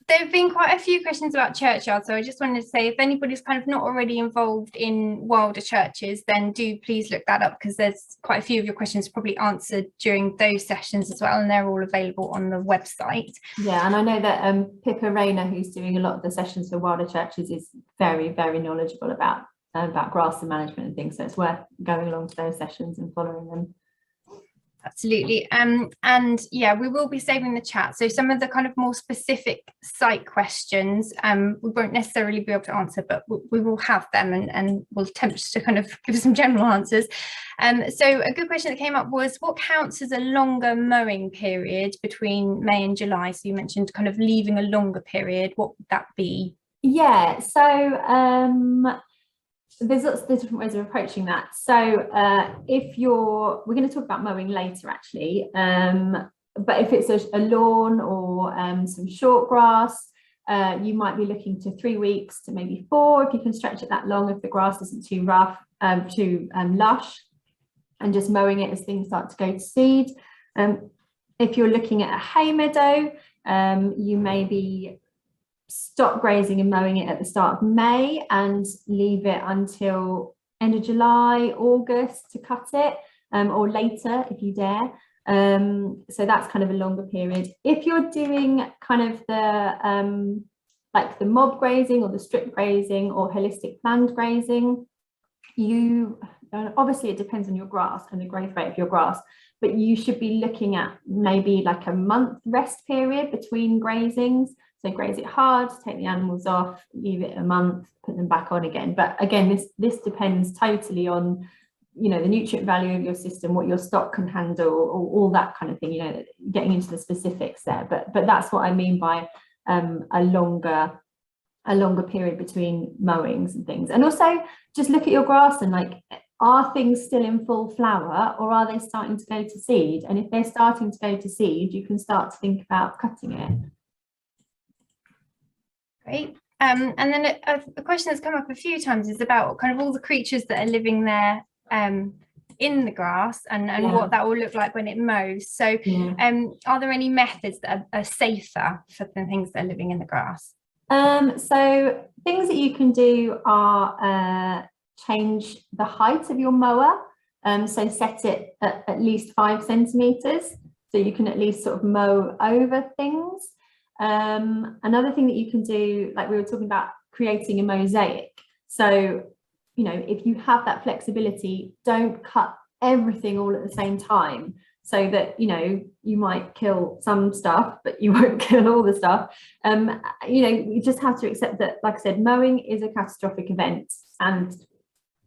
there have been quite a few questions about churchyards, so I just wanted to say, if anybody's kind of not already involved in wilder churches, then do please look that up, because there's quite a few of your questions probably answered during those sessions as well, and they're all available on the website. Yeah, and I know that Pippa Rayner, who's doing a lot of the sessions for wilder churches, is very, very knowledgeable about grassland management and things, so it's worth going along to those sessions and following them. Absolutely. And yeah, we will be saving the chat, so some of the kind of more specific site questions we won't necessarily be able to answer, but we will have them, and we'll attempt to kind of give some general answers. So a good question that came up was, what counts as a longer mowing period between May and July? So you mentioned kind of leaving a longer period. What would that be? Yeah, so there's different ways of approaching that. So we're going to talk about mowing later actually, but if it's a lawn or some short grass, you might be looking to 3 weeks to maybe 4, if you can stretch it that long, if the grass isn't too rough, too lush, and just mowing it as things start to go to seed. If you're looking at a hay meadow, you may stop grazing and mowing it at the start of May and leave it until end of July, August to cut it, or later if you dare. So that's kind of a longer period. If you're doing kind of the like the mob grazing or the strip grazing or holistic planned grazing, you obviously it depends on your grass and the growth rate of your grass, but you should be looking at maybe like a month rest period between grazings. So graze it hard, take the animals off, leave it a month, put them back on again. But again, this depends totally on, you know, the nutrient value of your system, what your stock can handle, or all that kind of thing, you know, getting into the specifics there. But that's what I mean by a longer period between mowings and things. And also just look at your grass and like, are things still in full flower, or are they starting to go to seed? And if they're starting to go to seed, you can start to think about cutting it. Great. And then a question that's come up a few times is about kind of all the creatures that are living there in the grass, and what that will look like when it mows. So are there any methods that are safer for the things that are living in the grass? So things that you can do are change the height of your mower. So set it at least 5 centimeters, so you can at least sort of mow over things. Another thing that you can do, like we were talking about, creating a mosaic. So, you know, if you have that flexibility, don't cut everything all at the same time, so that, you know, you might kill some stuff, but you won't kill all the stuff. You know, you just have to accept that, like I said, mowing is a catastrophic event, and,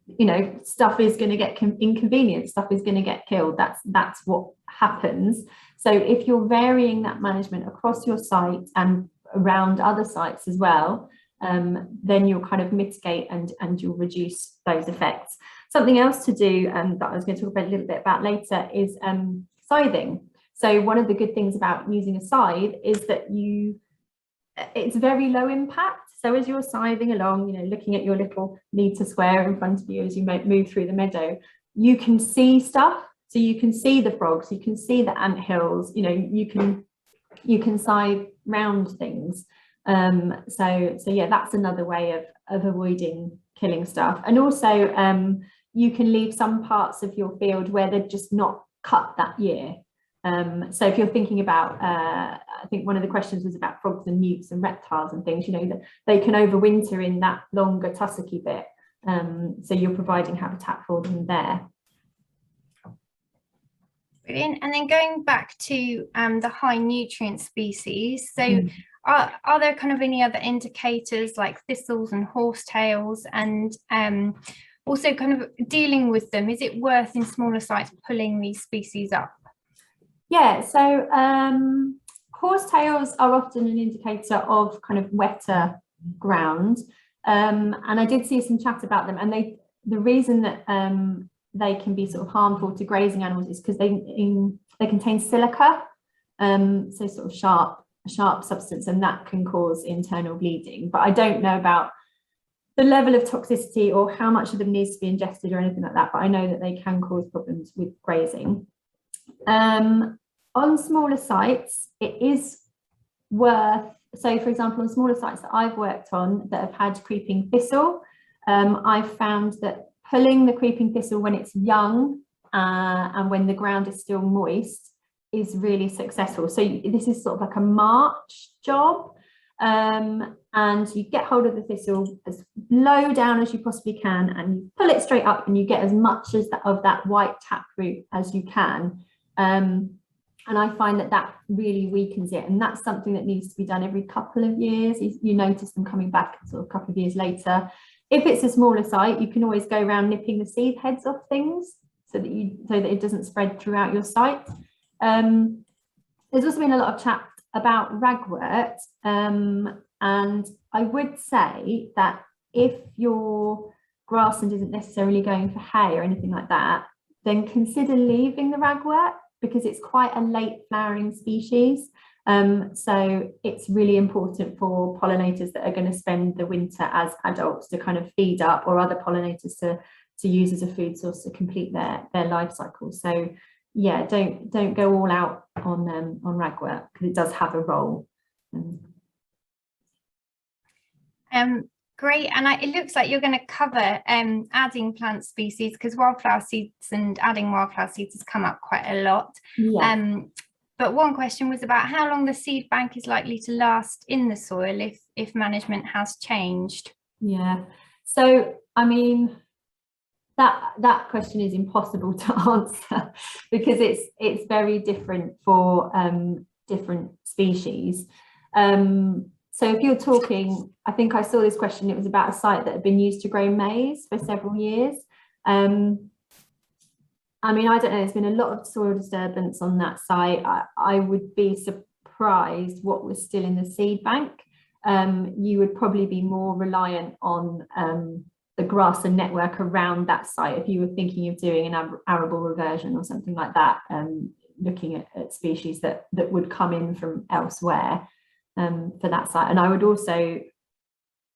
you know, stuff is going to get inconvenienced, stuff is going to get killed. That's what happens. So if you're varying that management across your site and around other sites as well, then you'll kind of mitigate and you'll reduce those effects. Something else to do that I was going to talk about a little bit about later is scything. So one of the good things about using a scythe is that it's very low impact. So as you're scything along, you know, looking at your little meter square in front of you as you move through the meadow, you can see stuff. So you can see the frogs, you can see the anthills, you know, you can scythe round things. So yeah, that's another way of avoiding killing stuff. And also you can leave some parts of your field where they're just not cut that year. So if you're thinking about, I think one of the questions was about frogs and newts and reptiles and things, you know, that they can overwinter in that longer tussocky bit. So you're providing habitat for them there. Brilliant. And then going back to the high nutrient species, so are there kind of any other indicators like thistles and horsetails, and also kind of dealing with them? Is it worth in smaller sites pulling these species up? Yeah, so horsetails are often an indicator of kind of wetter ground, and I did see some chat about them, and the reason that they can be sort of harmful to grazing animals is because they contain silica, so sort of sharp substance, and that can cause internal bleeding. But I don't know about the level of toxicity or how much of them needs to be ingested or anything like that, but I know that they can cause problems with grazing. On smaller sites, it is worth, so for example, on smaller sites that I've worked on that have had creeping thistle, I've found that pulling the creeping thistle when it's young and when the ground is still moist is really successful. So this is sort of like a March job, and you get hold of the thistle as low down as you possibly can, and you pull it straight up, and you get as much of that white taproot as you can. And I find that really weakens it, and that's something that needs to be done every couple of years. You notice them coming back sort of a couple of years later. If it's a smaller site, you can always go around nipping the seed heads off things so that it doesn't spread throughout your site. There's also been a lot of chat about ragwort, and I would say that if your grassland isn't necessarily going for hay or anything like that, then consider leaving the ragwort, because it's quite a late flowering species. So it's really important for pollinators that are going to spend the winter as adults to kind of feed up, or other pollinators to use as a food source to complete their life cycle. So yeah, don't go all out on ragwort, because it does have a role. Great, and it looks like you're going to cover adding plant species, because wildflower seeds and adding wildflower seeds has come up quite a lot. Yeah. But one question was about how long the seed bank is likely to last in the soil if management has changed. Yeah, so I mean, that question is impossible to answer because it's very different for different species. So if you're talking, I think I saw this question, it was about a site that had been used to grow maize for several years. I mean, I don't know, there's been a lot of soil disturbance on that site. I would be surprised what was still in the seed bank. You would probably be more reliant on the grassland network around that site if you were thinking of doing an arable reversion or something like that, looking at species that would come in from elsewhere for that site. And I would also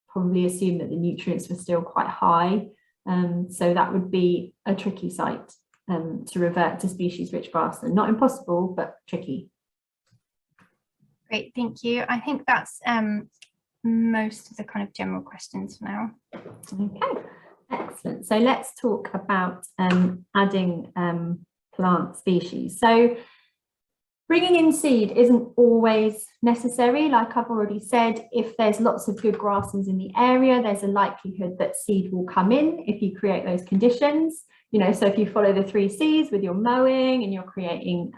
probably assume that the nutrients were still quite high, so that would be a tricky site to revert to species rich grassland. Not impossible, but tricky. Great, thank you. I think that's most of the kind of general questions for now. Okay, excellent. So let's talk about adding plant species. So bringing in seed isn't always necessary. Like I've already said, if there's lots of good grasslands in the area, there's a likelihood that seed will come in if you create those conditions. You know, so if you follow the 3 C's with your mowing and you're creating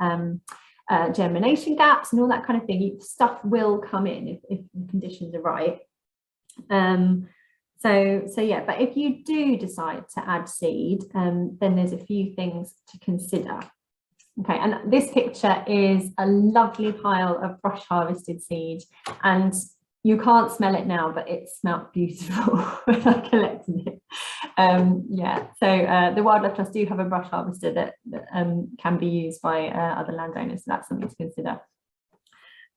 germination gaps and all that kind of thing, stuff will come in if the conditions are right. So yeah, but if you do decide to add seed, then there's a few things to consider. Okay, and this picture is a lovely pile of brush harvested seed, and you can't smell it now, but it smelled beautiful when I collected it. Yeah, so the Wildlife Trust do have a brush harvester that can be used by other landowners, so that's something to consider.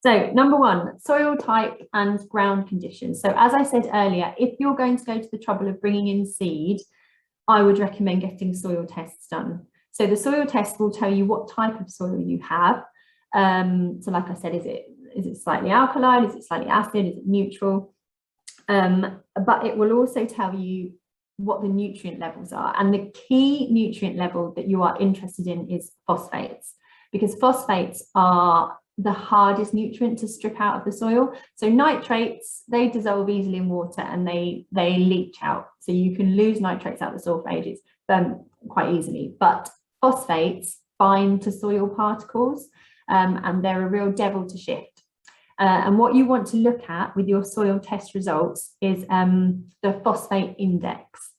So number 1, soil type and ground conditions. So as I said earlier, if you're going to go to the trouble of bringing in seed, I would recommend getting soil tests done. So the soil test will tell you what type of soil you have. So like I said, is it slightly alkaline? Is it slightly acid? Is it neutral? But it will also tell you what the nutrient levels are. And the key nutrient level that you are interested in is phosphates, because phosphates are the hardest nutrient to strip out of the soil. So nitrates, they dissolve easily in water and they leach out. So you can lose nitrates out of the soil for ages quite easily. But phosphates bind to soil particles and they're a real devil to shift. And what you want to look at with your soil test results is the phosphate index.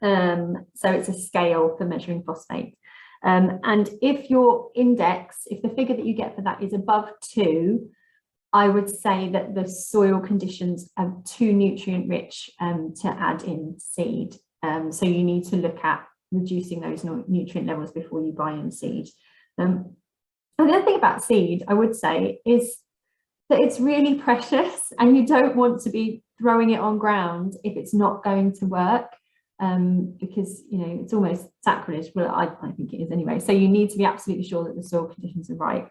So it's a scale for measuring phosphate. And if your index, if the figure that you get for that is above 2, I would say that the soil conditions are too nutrient rich to add in seed. So you need to look at reducing those nutrient levels before you buy in seed. And the other thing about seed, I would say, is that it's really precious and you don't want to be throwing it on ground if it's not going to work. Because, you know, it's almost sacrilege. Well, I think it is anyway. So you need to be absolutely sure that the soil conditions are right.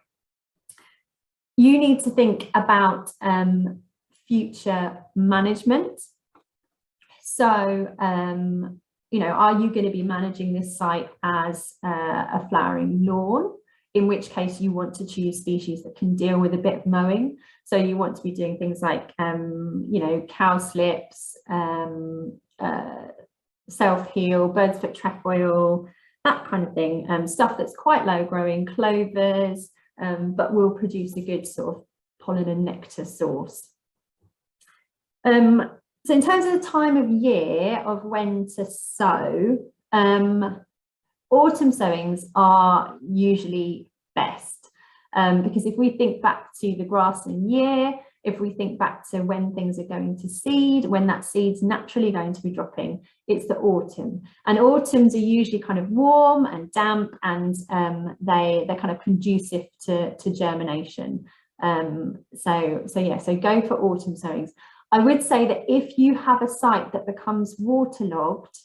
You need to think about future management. So, you know, are you going to be managing this site as a flowering lawn? In which case you want to choose species that can deal with a bit of mowing. So you want to be doing things like, you know, cowslips, self-heal, bird's foot trefoil, that kind of thing, stuff that's quite low growing, clovers, but will produce a good sort of pollen and nectar source. So in terms of the time of year of when to sow, autumn sowings are usually best, because if we think back to the grassland year, if we think back to when things are going to seed, when that seed's naturally going to be dropping, it's the autumn. And autumns are usually kind of warm and damp, and they're kind of conducive to germination. So go for autumn sowings. I would say that if you have a site that becomes waterlogged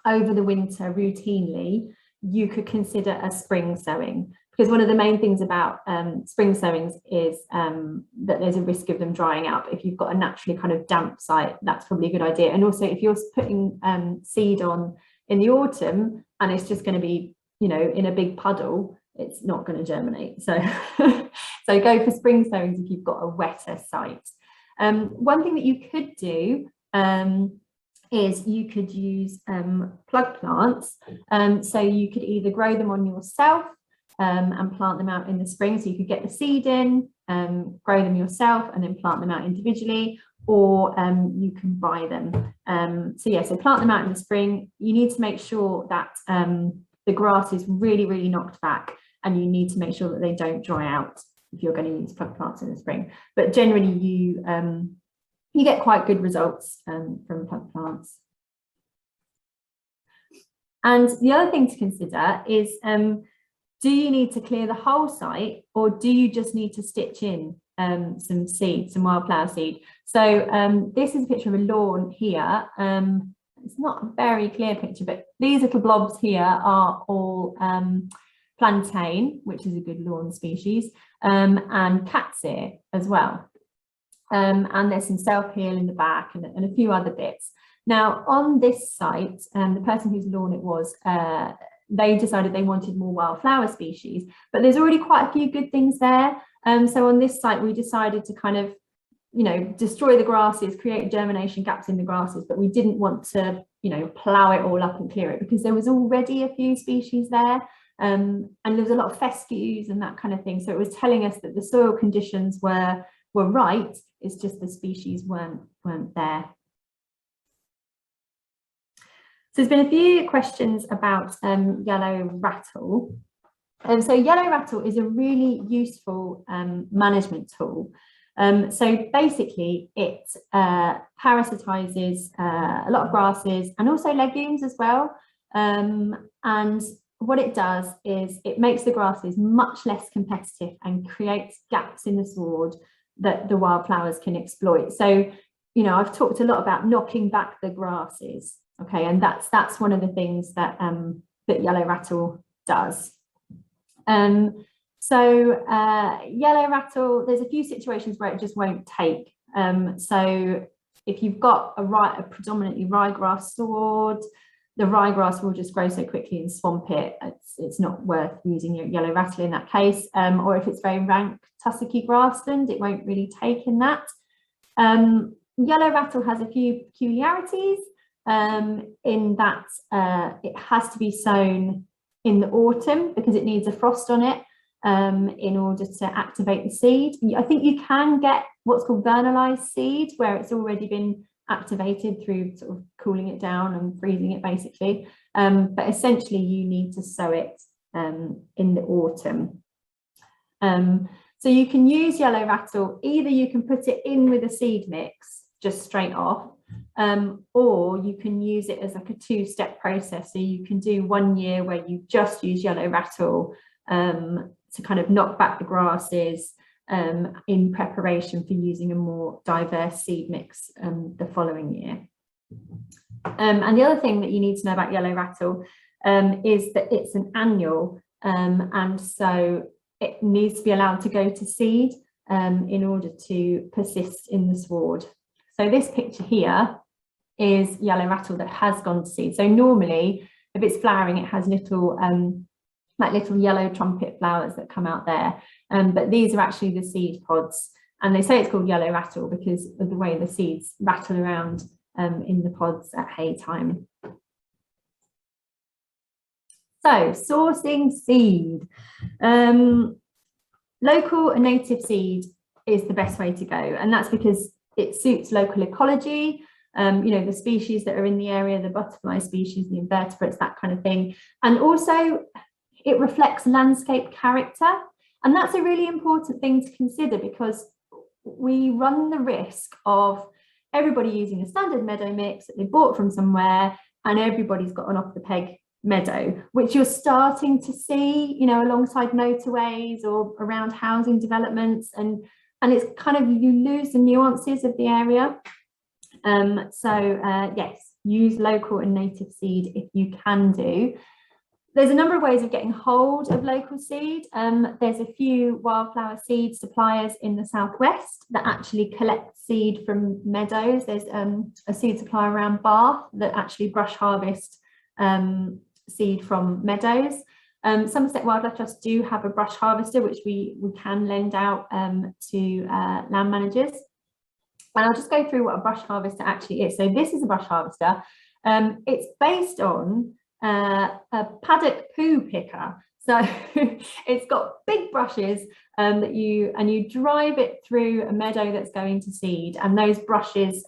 over the winter routinely, you could consider a spring sowing. Because one of the main things about spring sowings is that there's a risk of them drying out. If you've got a naturally kind of damp site, that's probably a good idea. And also if you're putting seed on in the autumn and it's just going to be, you know, in a big puddle, it's not going to germinate. So, so go for spring sowings if you've got a wetter site. One thing that you could do is you could use plug plants. So you could either grow them on yourself and plant them out in the spring. So you could get the seed in, grow them yourself and then plant them out individually, or you can buy them. So plant them out in the spring. You need to make sure that the grass is really, really knocked back, and you need to make sure that they don't dry out if you're going to use plug plants in the spring. But generally you get quite good results from plug plants. And the other thing to consider is, do you need to clear the whole site, or do you just need to stitch in some seed, some wildflower seed? So this is a picture of a lawn here. It's not a very clear picture, but these little blobs here are all plantain, which is a good lawn species, and cat's ear as well. And there's some self-heal in the back and a few other bits. Now on this site, the person whose lawn it was, they decided they wanted more wildflower species, but there's already quite a few good things there. So on this site, we decided to kind of, destroy the grasses, create germination gaps in the grasses, but we didn't want to, plough it all up and clear it, because there was already a few species there. And there was a lot of fescues and that kind of thing. So it was telling us that the soil conditions were right, it's just the species weren't there. So there's been a few questions about yellow rattle. So yellow rattle is a really useful management tool. So basically it parasitizes a lot of grasses and also legumes as well. And what it does is it makes the grasses much less competitive and creates gaps in the sward that the wildflowers can exploit. So, I've talked a lot about knocking back the grasses. Okay, and that's one of the things that that yellow rattle does. Yellow rattle, there's a few situations where it just won't take. So if you've got a predominantly ryegrass sward, the ryegrass will just grow so quickly and swamp it. It's not worth using your yellow rattle in that case. Or if it's very rank tussocky grassland, it won't really take in that. Yellow rattle has a few peculiarities. In that it has to be sown in the autumn because it needs a frost on it in order to activate the seed. I think you can get what's called vernalized seed, where it's already been activated through sort of cooling it down and freezing it basically. But essentially you need to sow it in the autumn. So you can use yellow rattle, either you can put it in with a seed mix just straight off, or you can use it as like a two-step process. So you can do 1 year where you just use yellow rattle to kind of knock back the grasses in preparation for using a more diverse seed mix the following year. And the other thing that you need to know about yellow rattle is that it's an annual, and so it needs to be allowed to go to seed in order to persist in the sward. So this picture here is yellow rattle that has gone to seed. So normally, if it's flowering, it has little little yellow trumpet flowers that come out there. But these are actually the seed pods, and they say it's called yellow rattle because of the way the seeds rattle around in the pods at hay time. So sourcing seed. Local and native seed is the best way to go, and that's because it suits local ecology. The species that are in the area, the butterfly species, the invertebrates, that kind of thing. And also it reflects landscape character. And that's a really important thing to consider, because we run the risk of everybody using a standard meadow mix that they bought from somewhere, and everybody's got an off the peg meadow, which you're starting to see, alongside motorways or around housing developments. And it's kind of, you lose the nuances of the area. Yes, use local and native seed if you can do. There's a number of ways of getting hold of local seed. There's a few wildflower seed suppliers in the southwest that actually collect seed from meadows. There's a seed supplier around Bath that actually brush harvest seed from meadows. Somerset Wildlife Trust do have a brush harvester, which we can lend out to land managers. And I'll just go through what a brush harvester actually is. So this is a brush harvester. It's based on a paddock poo picker. So it's got big brushes that you drive it through a meadow that's going to seed, and those brushes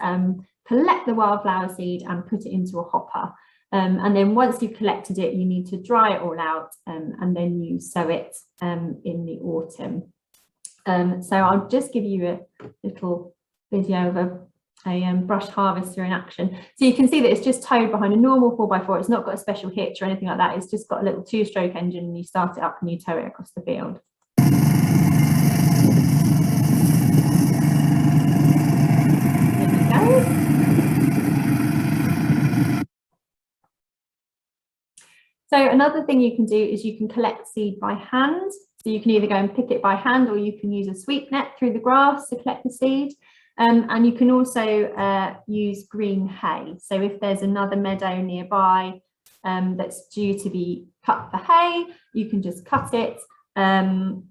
collect the wildflower seed and put it into a hopper. And then once you've collected it, you need to dry it all out, and then you sow it in the autumn. So I'll just give you a little video of a brush harvester in action. So you can see that it's just towed behind a normal 4x4. It's not got a special hitch or anything like that. It's just got a little 2-stroke engine, and you start it up and you tow it across the field. There we go. So another thing you can do is you can collect seed by hand. So you can either go and pick it by hand, or you can use a sweep net through the grass to collect the seed. And you can also use green hay. So if there's another meadow nearby that's due to be cut for hay, you can just cut it, and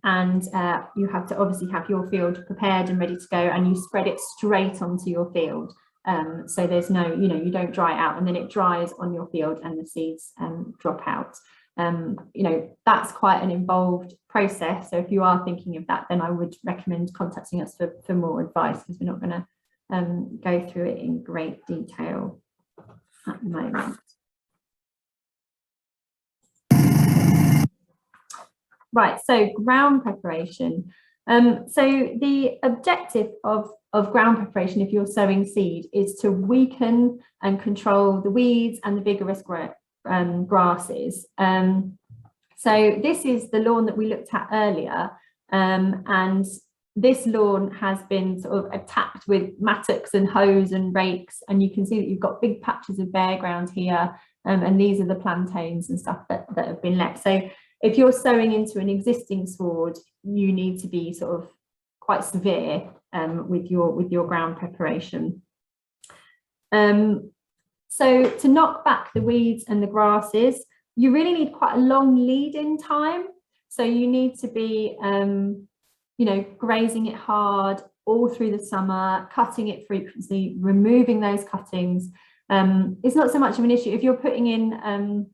you have to obviously have your field prepared and ready to go, and you spread it straight onto your field. So there's no, you don't dry it out and then it dries on your field and the seeds drop out. That's quite an involved process. So if you are thinking of that, then I would recommend contacting us for more advice, because we're not going to go through it in great detail at the moment. Right, so ground preparation. So the objective of ground preparation, if you're sowing seed, is to weaken and control the weeds and the vigorous grasses. So this is the lawn that we looked at earlier, and this lawn has been sort of attacked with mattocks and hoes and rakes, and you can see that you've got big patches of bare ground here, and these are the plantains and stuff that have been left. So if you're sowing into an existing sward, you need to be sort of quite severe with your ground preparation. So to knock back the weeds and the grasses, you really need quite a long lead-in time. So you need to be, grazing it hard all through the summer, cutting it frequently, removing those cuttings. It's not so much of an issue if you're putting in,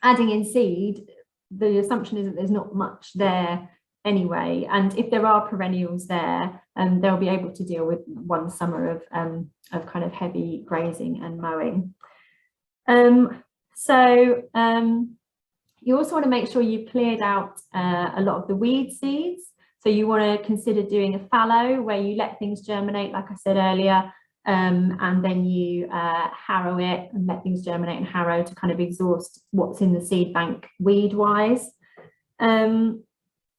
adding in seed. The assumption is that there's not much there anyway, and if there are perennials there, they'll be able to deal with one summer of kind of heavy grazing and mowing. You also want to make sure you've cleared out a lot of the weed seeds. So you want to consider doing a fallow, where you let things germinate, like I said earlier, and then you harrow it and let things germinate and harrow to kind of exhaust what's in the seed bank weed wise.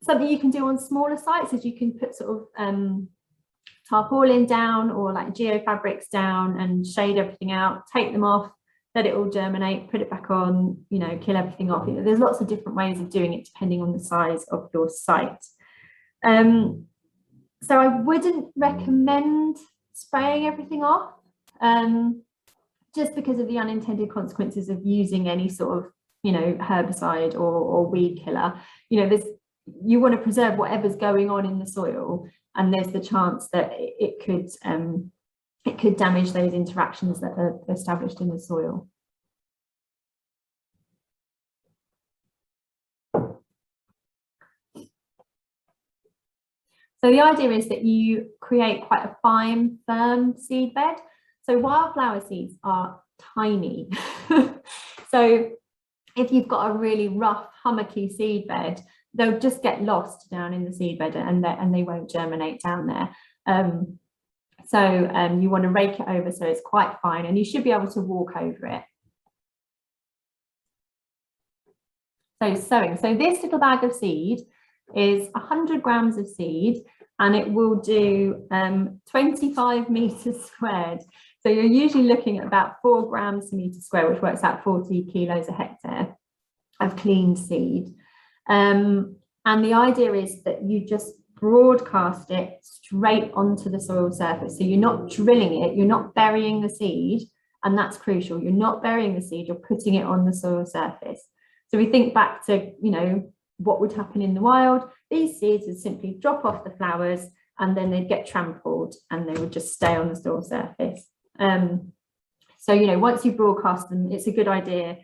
Something you can do on smaller sites is you can put sort of tarpaulin down, or like geofabrics down, and shade everything out, take them off, let it all germinate, put it back on, kill everything off. There's lots of different ways of doing it depending on the size of your site. So I wouldn't recommend spraying everything off, just because of the unintended consequences of using any sort of, herbicide or weed killer. You want to preserve whatever's going on in the soil, and there's the chance that it could damage those interactions that are established in the soil. So the idea is that you create quite a fine, firm seed bed. So wildflower seeds are tiny. So if you've got a really rough, hummocky seed bed, they'll just get lost down in the seed bed, and they won't germinate down there. So you want to rake it over so it's quite fine, and you should be able to walk over it. So sowing. So this little bag of seed is 100 grams of seed, and it will do 25 meters squared. So you're usually looking at about 4 grams a meter square, which works out 40 kilos a hectare of cleaned seed. And the idea is that you just broadcast it straight onto the soil surface. So you're not drilling it, you're not burying the seed, and that's crucial. You're not burying the seed, you're putting it on the soil surface. So we think back to, what would happen in the wild. These seeds would simply drop off the flowers and then they'd get trampled and they would just stay on the soil surface. So, you know, once you broadcast them, it's a good idea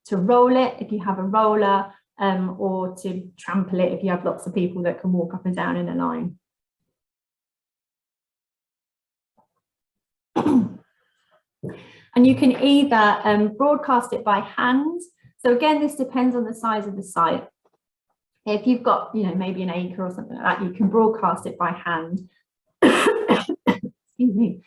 to roll it if you have a roller, or to trample it if you have lots of people that can walk up and down in a line. And you can either broadcast it by hand. So again, this depends on the size of the site. If you've got, you know, maybe an acre or something like that, you can broadcast it by hand. Excuse me.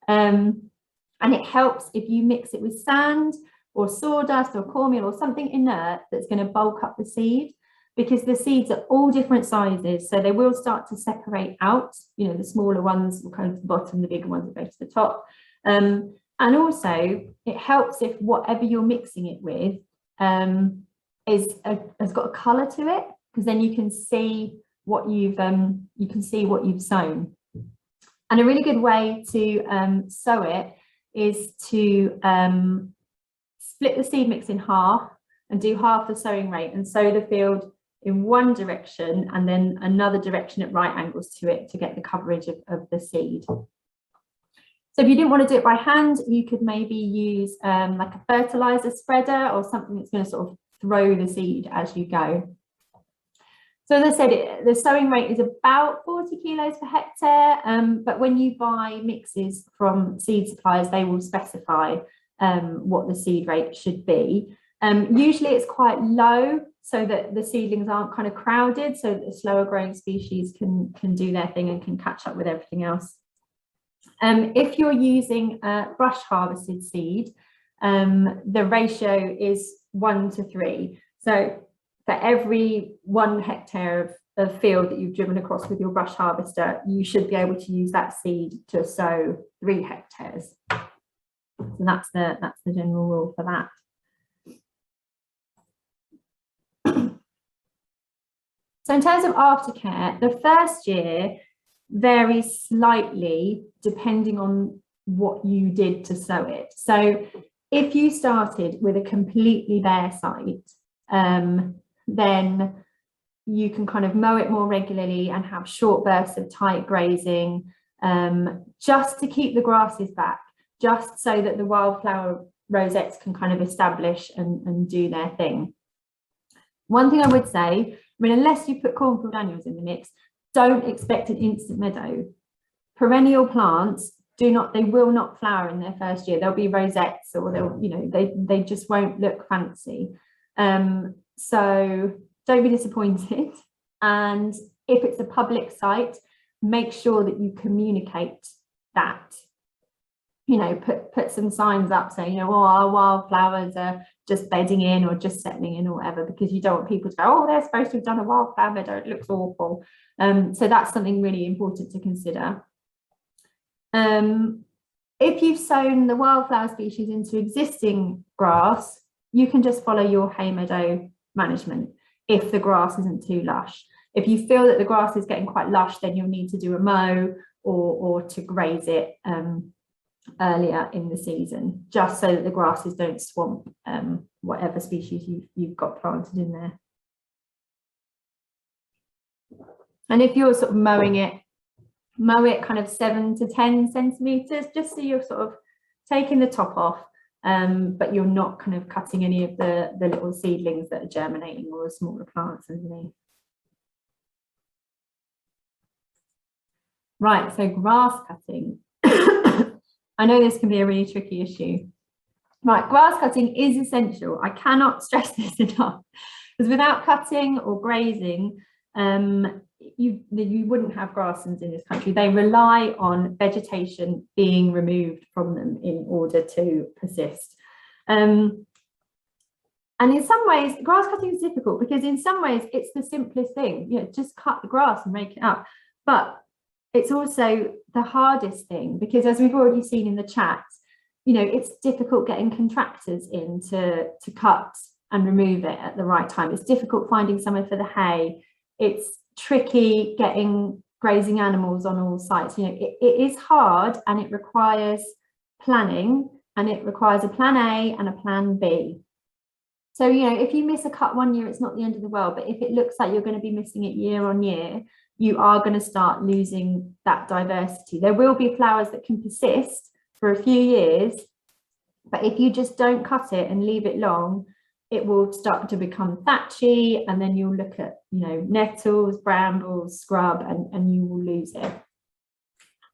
And it helps if you mix it with sand or sawdust or cornmeal or something inert that's going to bulk up the seed, because the seeds are all different sizes. So they will start to separate out, you know, the smaller ones will go to the bottom, the bigger ones will go to the top. And also it helps if whatever you're mixing it with has got a colour to it, because then you can see what you've sown. And a really good way to sow it is to split the seed mix in half and do half the sowing rate and sow the field in one direction and then another direction at right angles to it to get the coverage of the seed. So if you didn't want to do it by hand, you could maybe use like a fertilizer spreader or something that's going to sort of throw the seed as you go. So as I said, the sowing rate is about 40 kilos per hectare, but when you buy mixes from seed suppliers, they will specify what the seed rate should be. Usually it's quite low so that the seedlings aren't kind of crowded, so that the slower growing species can do their thing and can catch up with everything else. If you're using brush harvested seed, the ratio is 1 to 3. So for every 1 hectare of field that you've driven across with your brush harvester, you should be able to use that seed to sow 3 hectares. So that's the general rule for that. So in terms of aftercare, the first year varies slightly depending on what you did to sow it. So if you started with a completely bare site, then you can kind of mow it more regularly and have short bursts of tight grazing, just to keep the grasses back, just so that the wildflower rosettes can kind of establish and do their thing. One thing I would say, I mean, unless you put cornfield annuals in the mix, don't expect an instant meadow. Perennial plants they will not flower in their first year. They'll be rosettes, or they'll, you know, they just won't look fancy. So don't be disappointed. And if it's a public site, make sure that you communicate that. You know, put some signs up saying, you know, oh, our wildflowers are just bedding in or just settling in or whatever, because you don't want people to go, oh, they're supposed to have done a wildflower meadow, it looks awful. So that's something really important to consider. If you've sown the wildflower species into existing grass, you can just follow your hay meadow management if the grass isn't too lush. If you feel that the grass is getting quite lush, then you'll need to do a mow or to graze it earlier in the season, just so that the grasses don't swamp whatever species you've got planted in there. And if you're sort of mowing it, mow it kind of 7 to 10 centimeters, just so you're sort of taking the top off, but you're not kind of cutting any of the little seedlings that are germinating or the smaller plants underneath. Right, so grass cutting. I know this can be a really tricky issue. Right, grass cutting is essential. I cannot stress this enough, because without cutting or grazing, you wouldn't have grasslands in this country. They rely on vegetation being removed from them in order to persist. And in some ways, grass cutting is difficult, because in some ways it's the simplest thing. You know, just cut the grass and rake it up. But it's also the hardest thing, because as we've already seen in the chat, you know, it's difficult getting contractors in to cut and remove it at the right time. It's difficult finding somewhere for the hay. It's tricky getting grazing animals on all sites. You know, it is hard, and it requires planning, and it requires a plan A and a plan B. So, you know, if you miss a cut one year, it's not the end of the world, but if it looks like you're going to be missing it year on year, you are going to start losing that diversity. There will be flowers that can persist for a few years, but if you just don't cut it and leave it long, it will start to become thatchy, and then you'll look at, you know, nettles, brambles, scrub, and you will lose it.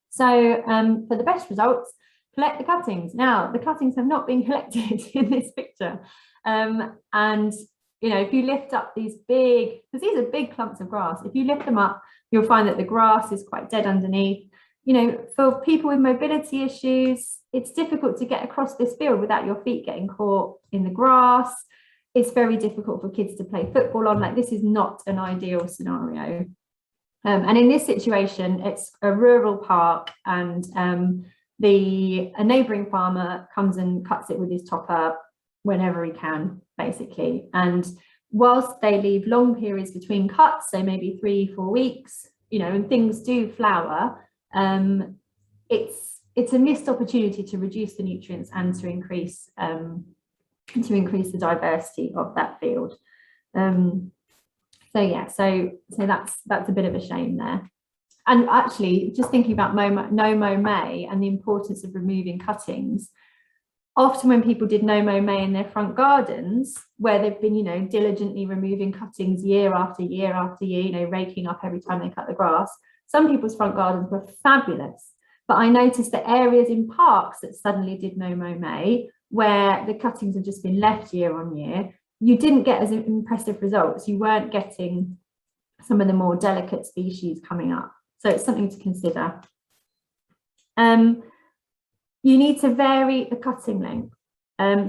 So for the best results, collect the cuttings. Now, the cuttings have not been collected in this picture. And, you know, if you lift up these big, because these are big clumps of grass, if you lift them up, you'll find that the grass is quite dead underneath. You know, for people with mobility issues, it's difficult to get across this field without your feet getting caught in the grass. It's very difficult for kids to play football on. Like, this is not an ideal scenario. And in this situation, it's a rural park, and a neighbouring farmer comes and cuts it with his topper whenever he can, basically. And whilst they leave long periods between cuts, so maybe 3-4 weeks, you know, and things do flower, it's a missed opportunity to reduce the nutrients and to increase the diversity of that field. So yeah, so that's a bit of a shame there. And actually, just thinking about no mow May and the importance of removing cuttings, often when people did no mow May in their front gardens, where they've been, you know, diligently removing cuttings year after year after year, you know, raking up every time they cut the grass, some people's front gardens were fabulous. But I noticed that areas in parks that suddenly did no mow May, where the cuttings have just been left year on year, you didn't get as impressive results. You weren't getting some of the more delicate species coming up. So it's something to consider. You need to vary the cutting length.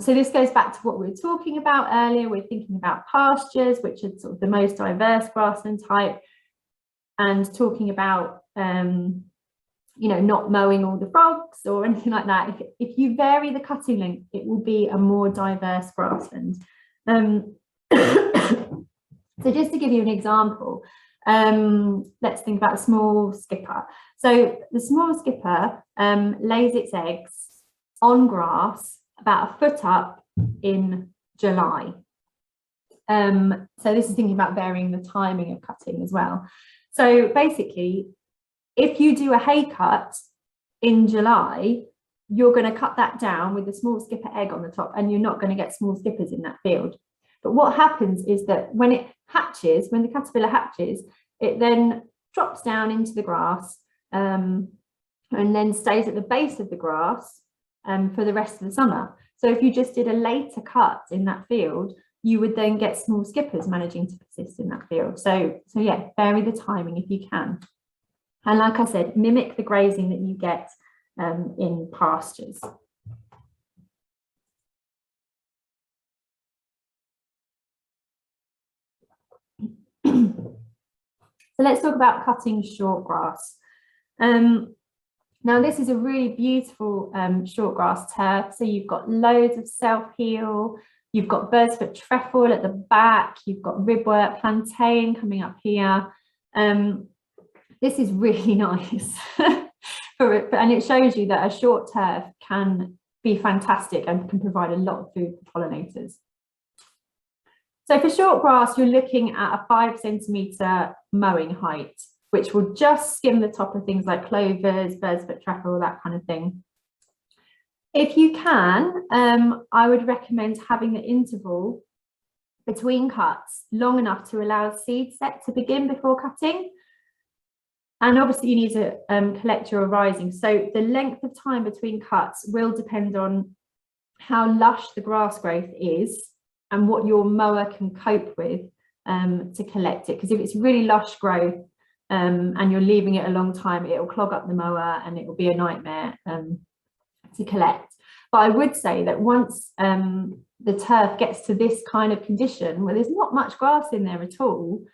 So this goes back to what we were talking about earlier. We're thinking about pastures, which are sort of the most diverse grassland type, and talking about you know, not mowing all the frogs or anything like that. If you vary the cutting length, it will be a more diverse grassland. So just to give you an example, let's think about a small skipper. So the small skipper lays its eggs on grass about a foot up in July. So this is thinking about varying the timing of cutting as well. So basically, if you do a hay cut in July, you're going to cut that down with the small skipper egg on the top, and you're not going to get small skippers in that field. But what happens is that when it hatches, when the caterpillar hatches, it then drops down into the grass and then stays at the base of the grass for the rest of the summer. So if you just did a later cut in that field, you would then get small skippers managing to persist in that field. So yeah, vary the timing if you can. And like I said, mimic the grazing that you get in pastures. So let's talk about cutting short grass. Now this is a really beautiful short grass turf. So you've got loads of self-heal, you've got bird's-foot trefoil at the back, you've got ribwort, plantain coming up here. This is really nice and it shows you that a short turf can be fantastic and can provide a lot of food for pollinators. So for short grass, you're looking at a 5 centimetre mowing height, which will just skim the top of things like clovers, bird's-foot trefoil, that kind of thing. If you can, I would recommend having the interval between cuts long enough to allow seed set to begin before cutting. And obviously you need to collect your arising. So the length of time between cuts will depend on how lush the grass growth is and what your mower can cope with to collect it. Because if it's really lush growth and you're leaving it a long time, it will clog up the mower and it will be a nightmare to collect. But I would say that once the turf gets to this kind of condition where there's not much grass in there at all,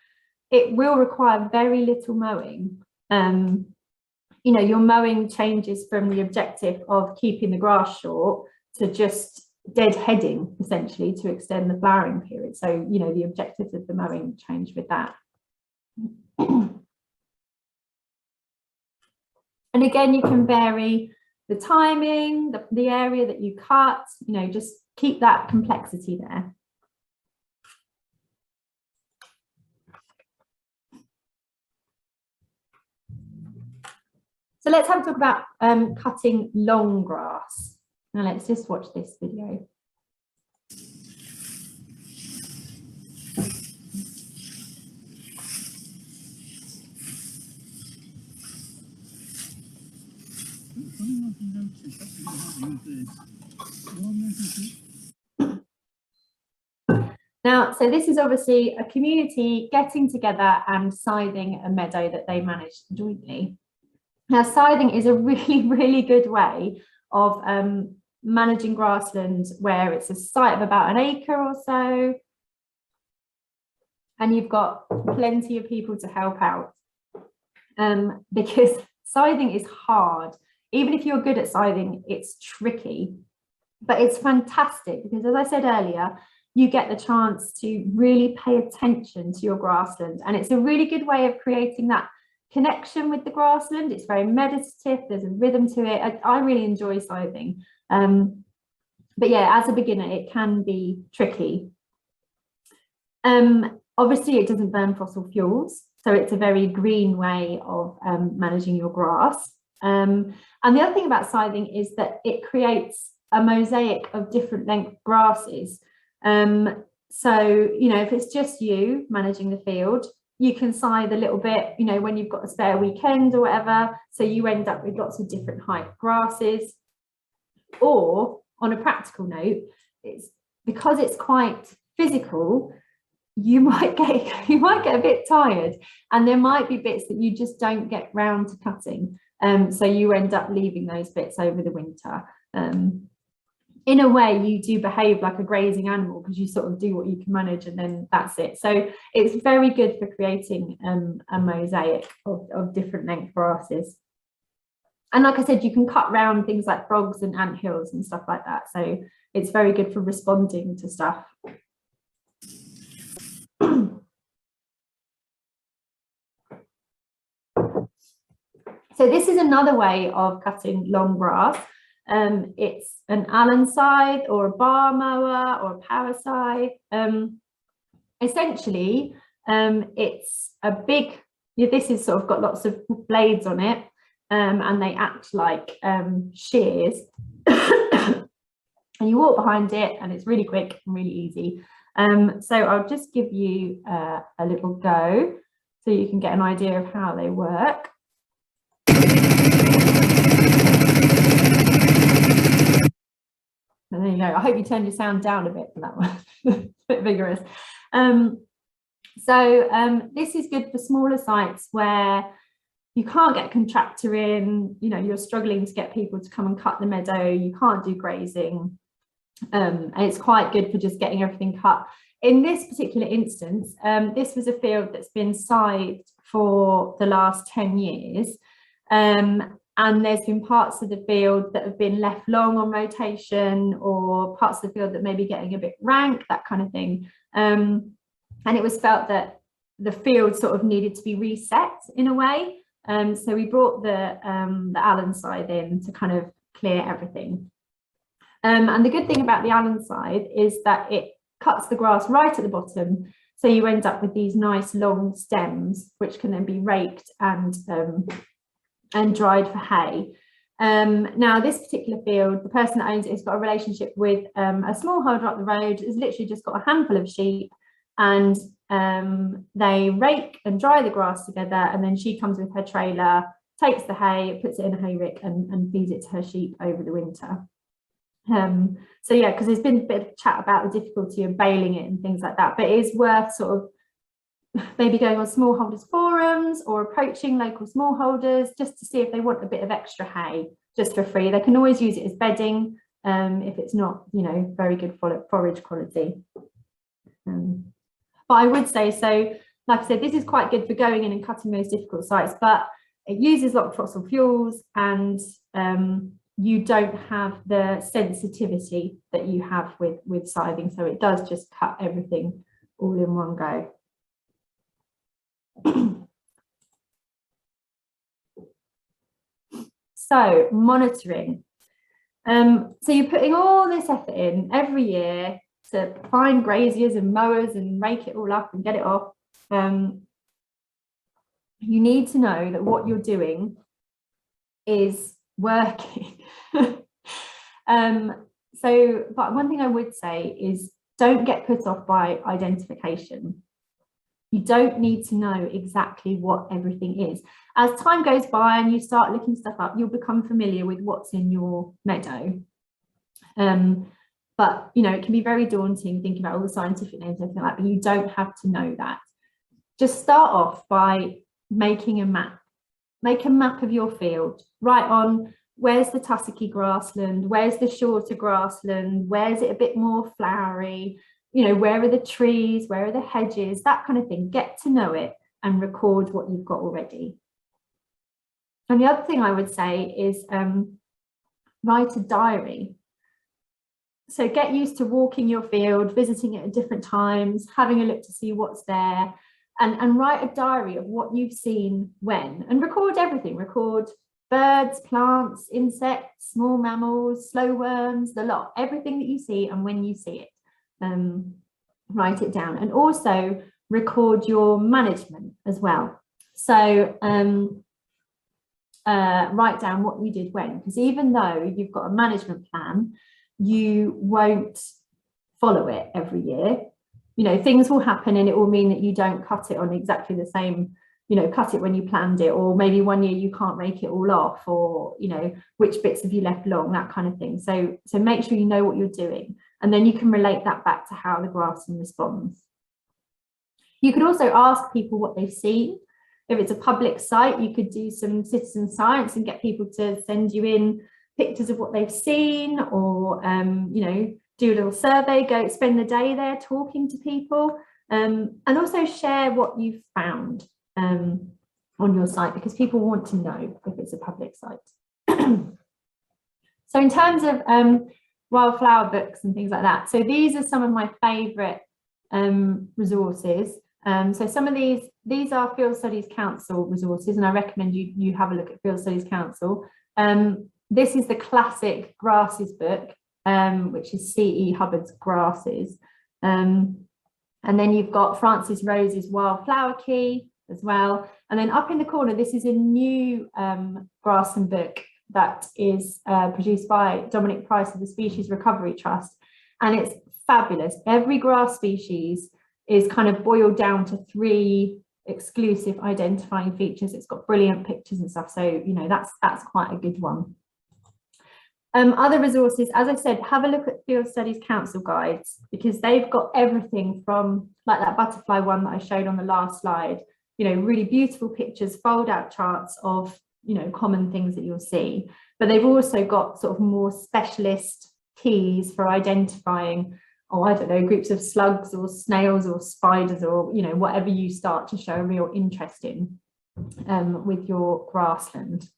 it will require very little mowing. You know, your mowing changes from the objective of keeping the grass short to just deadheading, essentially, to extend the flowering period. So, you know, the objectives of the mowing change with that. And again, you can vary the timing, the area that you cut, you know, just keep that complexity there. So let's have a talk about cutting long grass. Now let's just watch this video. Now, so this is obviously a community getting together and scything a meadow that they manage jointly. Now, scything is a really, really good way of managing grassland where it's a site of about an acre or so, and you've got plenty of people to help out. Because scything is hard. Even if you're good at scything, it's tricky, but it's fantastic because, as I said earlier, you get the chance to really pay attention to your grassland, and it's a really good way of creating that connection with the grassland. It's very meditative, there's a rhythm to it. I really enjoy scything, but yeah, as a beginner it can be tricky. Obviously it doesn't burn fossil fuels, so it's a very green way of managing your grass. And the other thing about scything is that it creates a mosaic of different length grasses. So, you know, if it's just you managing the field, you can scythe a little bit, you know, when you've got a spare weekend or whatever. So you end up with lots of different height grasses. Or on a practical note, it's because it's quite physical, you might get a bit tired, and there might be bits that you just don't get round to cutting. So you end up leaving those bits over the winter. In a way, you do behave like a grazing animal because you sort of do what you can manage and then that's it. So it's very good for creating a mosaic of different length grasses. And like I said, you can cut round things like frogs and anthills and stuff like that. So it's very good for responding to stuff. So this is another way of cutting long grass. It's an Allen scythe or a bar mower or a power scythe. Essentially, it's a big, this is sort of got lots of blades on it, and they act like shears. And you walk behind it and it's really quick and really easy. So I'll just give you a little go so you can get an idea of how they work. And there you go. I hope you turned your sound down a bit for that one. It's a bit vigorous. This is good for smaller sites where you can't get a contractor in, you know, you're struggling to get people to come and cut the meadow, you can't do grazing, and it's quite good for just getting everything cut. In this particular instance, this was a field that's been scythed for the last 10 years. And there's been parts of the field that have been left long on rotation, or parts of the field that may be getting a bit rank, that kind of thing. And it was felt that the field sort of needed to be reset in a way. So we brought the Allen scythe in to kind of clear everything. And the good thing about the Allen scythe is that it cuts the grass right at the bottom. So you end up with these nice long stems, which can then be raked and dried for hay. Now this particular field, the person that owns it has got a relationship with a smallholder up the road, has literally just got a handful of sheep, and they rake and dry the grass together, and then she comes with her trailer, takes the hay, puts it in a hay rick and feeds it to her sheep over the winter. So yeah, because there's been a bit of chat about the difficulty of baling it and things like that, but it is worth sort of maybe going on smallholders forums or approaching local smallholders just to see if they want a bit of extra hay just for free. They can always use it as bedding if it's not, you know, very good forage quality. But I would say, so like I said, this is quite good for going in and cutting those difficult sites, but it uses a lot of fossil fuels, and you don't have the sensitivity that you have with scything, so it does just cut everything all in one go. So monitoring. So you're putting all this effort in every year to find graziers and mowers and rake it all up and get it off. You need to know that what you're doing is working. But one thing I would say is don't get put off by identification. You don't need to know exactly what everything is. As time goes by and you start looking stuff up, you'll become familiar with what's in your meadow. But you know, it can be very daunting thinking about all the scientific names and everything like that, but you don't have to know that. Just start off by making a map. Make a map of your field. Write on, where's the tussocky grassland, where's the shorter grassland, where's it a bit more flowery, you know, where are the trees, where are the hedges, that kind of thing. Get to know it and record what you've got already. And the other thing I would say is write a diary. So get used to walking your field, visiting it at different times, having a look to see what's there, and write a diary of what you've seen when, and record everything. Record birds, plants, insects, small mammals, slow worms, the lot, everything that you see and when you see it. Write it down, and also record your management as well. So write down what you did when, because even though you've got a management plan, you won't follow it every year. You know, things will happen and it will mean that you don't cut it on exactly the same, you know, cut it when you planned it, or maybe one year you can't rake it all off, or, you know, which bits have you left long, that kind of thing. So make sure you know what you're doing, and then you can relate that back to how the grassland responds. You could also ask people what they've seen. If it's a public site, you could do some citizen science and get people to send you in pictures of what they've seen, or you know, do a little survey, go spend the day there talking to people, and also share what you've found on your site, because people want to know if it's a public site. So in terms of wildflower books and things like that, so these are some of my favorite resources. So some of these are Field Studies Council resources, and I recommend you have a look at Field Studies Council. This is the classic grasses book, which is C.E. Hubbard's Grasses. And then you've got Francis Rose's Wildflower Key as well. And then up in the corner, this is a new grassland book that is produced by Dominic Price of the Species Recovery Trust. And it's fabulous. Every grass species is kind of boiled down to 3 exclusive identifying features. It's got brilliant pictures and stuff. So, you know, that's quite a good one. Other resources, as I said, have a look at Field Studies Council guides, because they've got everything from, like that butterfly one that I showed on the last slide, you know, really beautiful pictures, fold out charts of, you know, common things that you'll see. But they've also got sort of more specialist keys for identifying, oh, I don't know, groups of slugs or snails or spiders, or, you know, whatever you start to show a real interest in with your grassland.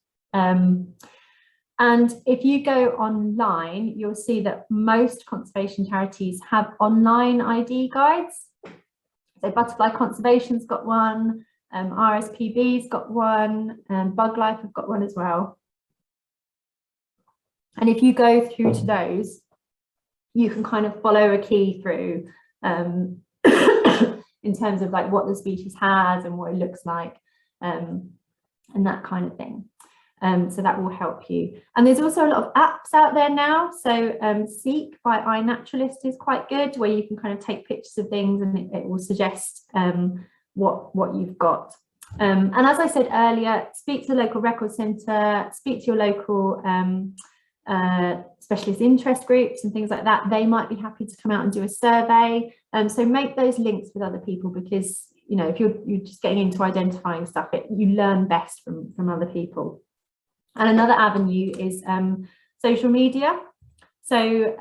And if you go online, you'll see that most conservation charities have online ID guides. So Butterfly Conservation's got one, RSPB's got one, and Bug Life have got one as well. And if you go through to those, you can kind of follow a key through in terms of like what the species has and what it looks like, and that kind of thing. So that will help you. And there's also a lot of apps out there now. So Seek by iNaturalist is quite good, where you can kind of take pictures of things and it will suggest what you've got. And as I said earlier, speak to the local record centre, speak to your local specialist interest groups and things like that. They might be happy to come out and do a survey. So make those links with other people, because, you know, if you're just getting into identifying stuff, you learn best from other people. And another avenue is social media. So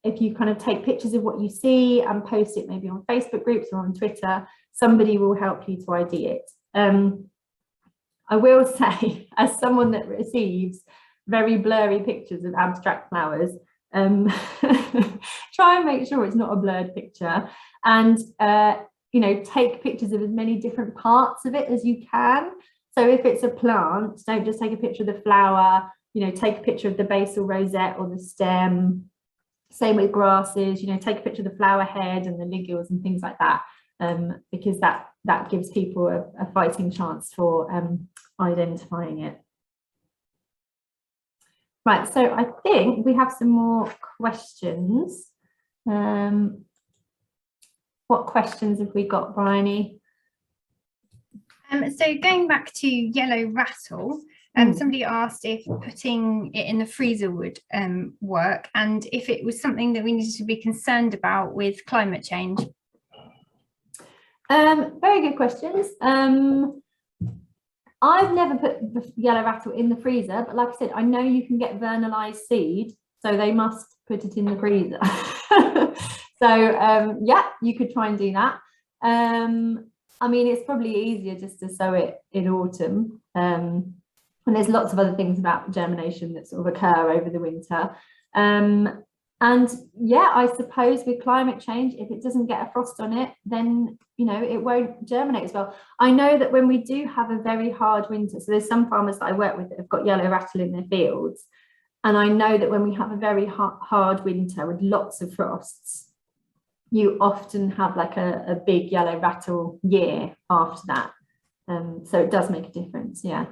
if you kind of take pictures of what you see and post it maybe on Facebook groups or on Twitter, somebody will help you to ID it. I will say, as someone that receives very blurry pictures of abstract flowers, try and make sure it's not a blurred picture, and you know, take pictures of as many different parts of it as you can. So if it's a plant, don't just take a picture of the flower, you know, take a picture of the basal rosette or the stem. Same with grasses, you know, take a picture of the flower head and the ligules and things like that, because that gives people a fighting chance for identifying it. Right, so I think we have some more questions. What questions have we got, Bryony? So going back to yellow rattle, somebody asked if putting it in the freezer would work, and if it was something that we needed to be concerned about with climate change. Very good questions. I've never put the yellow rattle in the freezer, but like I said, I know you can get vernalized seed, so they must put it in the freezer. So yeah, you could try and do that. I mean, it's probably easier just to sow it in autumn. And there's lots of other things about germination that sort of occur over the winter. And yeah, I suppose with climate change, if it doesn't get a frost on it, then, you know, it won't germinate as well. I know that when we do have a very hard winter, so there's some farmers that I work with that have got yellow rattle in their fields. And I know that when we have a very hard winter with lots of frosts, you often have like a big yellow rattle year after that. So it does make a difference, yeah.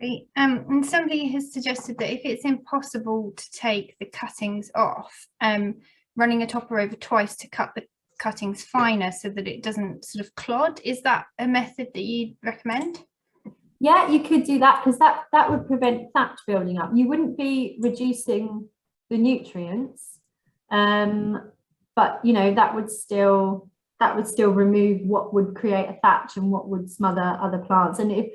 Great. And somebody has suggested that if it's impossible to take the cuttings off, running a topper over twice to cut the cuttings finer so that it doesn't sort of clod. Is that a method that you'd recommend? Yeah, you could do that, because that would prevent thatch building up. You wouldn't be reducing the nutrients, but you know, that would still remove what would create a thatch and what would smother other plants. And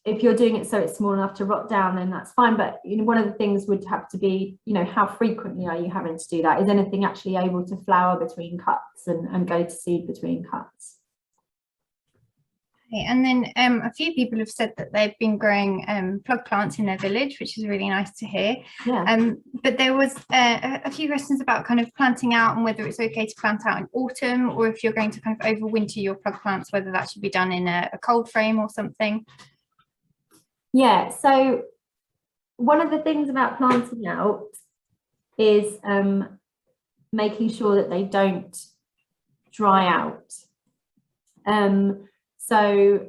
if you're doing it so it's small enough to rot down, then that's fine. But you know, one of the things would have to be, you know, how frequently are you having to do that? Is anything actually able to flower between cuts and go to seed between cuts? Okay, and then a few people have said that they've been growing plug plants in their village, which is really nice to hear. Yeah. But there was a few questions about kind of planting out and whether it's okay to plant out in autumn, or if you're going to kind of overwinter your plug plants, whether that should be done in a cold frame or something. Yeah, so one of the things about planting out is making sure that they don't dry out. So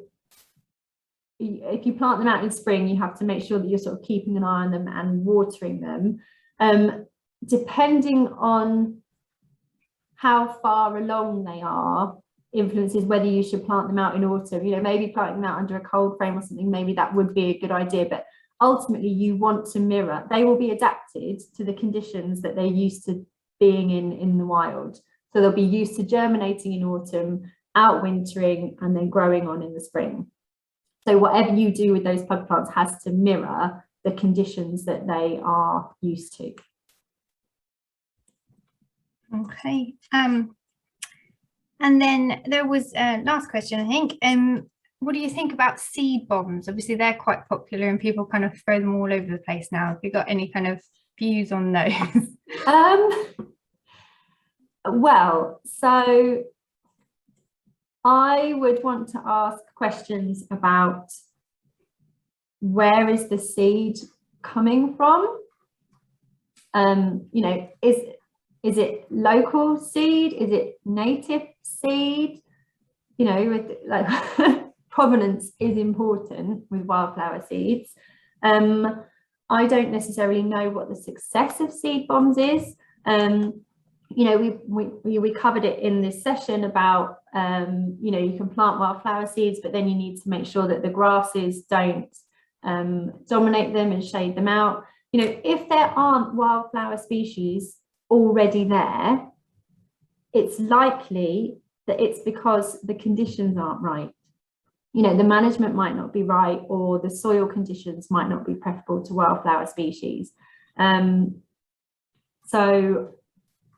if you plant them out in spring, you have to make sure that you're sort of keeping an eye on them and watering them. Depending on how far along they are, influences whether you should plant them out in autumn. You know, maybe planting them out under a cold frame or something, maybe that would be a good idea, but ultimately you want to mirror. They will be adapted to the conditions that they're used to being in the wild. So they'll be used to germinating in autumn, outwintering, and then growing on in the spring. So whatever you do with those plug plants has to mirror the conditions that they are used to. Okay. And then there was a last question, I think. What do you think about seed bombs? Obviously, they're quite popular and people kind of throw them all over the place now. Have you got any kind of views on those? Well, so I would want to ask questions about where is the seed coming from? You know, is it local seed? Is it native seed? You know, with like provenance is important with wildflower seeds. I don't necessarily know what the success of seed bombs is. You know, we covered it in this session about, you know, you can plant wildflower seeds, but then you need to make sure that the grasses don't dominate them and shade them out. You know, if there aren't wildflower species already there, it's likely that it's because the conditions aren't right. You know, the management might not be right, or the soil conditions might not be preferable to wildflower species. So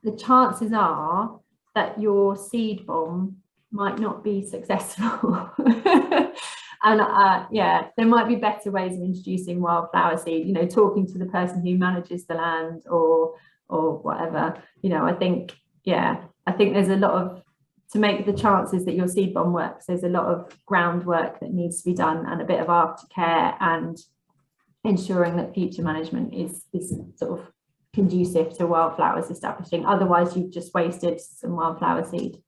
the chances are that your seed bomb might not be successful. And yeah, there might be better ways of introducing wildflower seed, you know, talking to the person who manages the land or whatever. You know, I think, yeah, I think there's a lot of, to make the chances that your seed bomb works, there's a lot of groundwork that needs to be done, and a bit of aftercare, and ensuring that future management is sort of conducive to wildflowers establishing. Otherwise, you've just wasted some wildflower seed.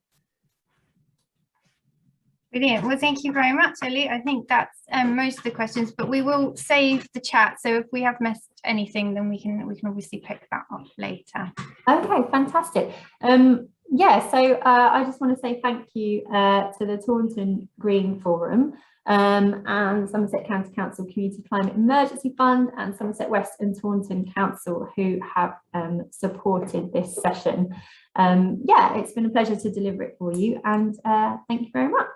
Brilliant. Well, thank you very much, Ellie. I think that's most of the questions, but we will save the chat. So if we have missed anything, then we can obviously pick that up later. Okay, fantastic. Yeah, so I just want to say thank you to the Taunton Green Forum and Somerset County Council Community Climate Emergency Fund and Somerset West and Taunton Council who have supported this session. Yeah, it's been a pleasure to deliver it for you, and thank you very much.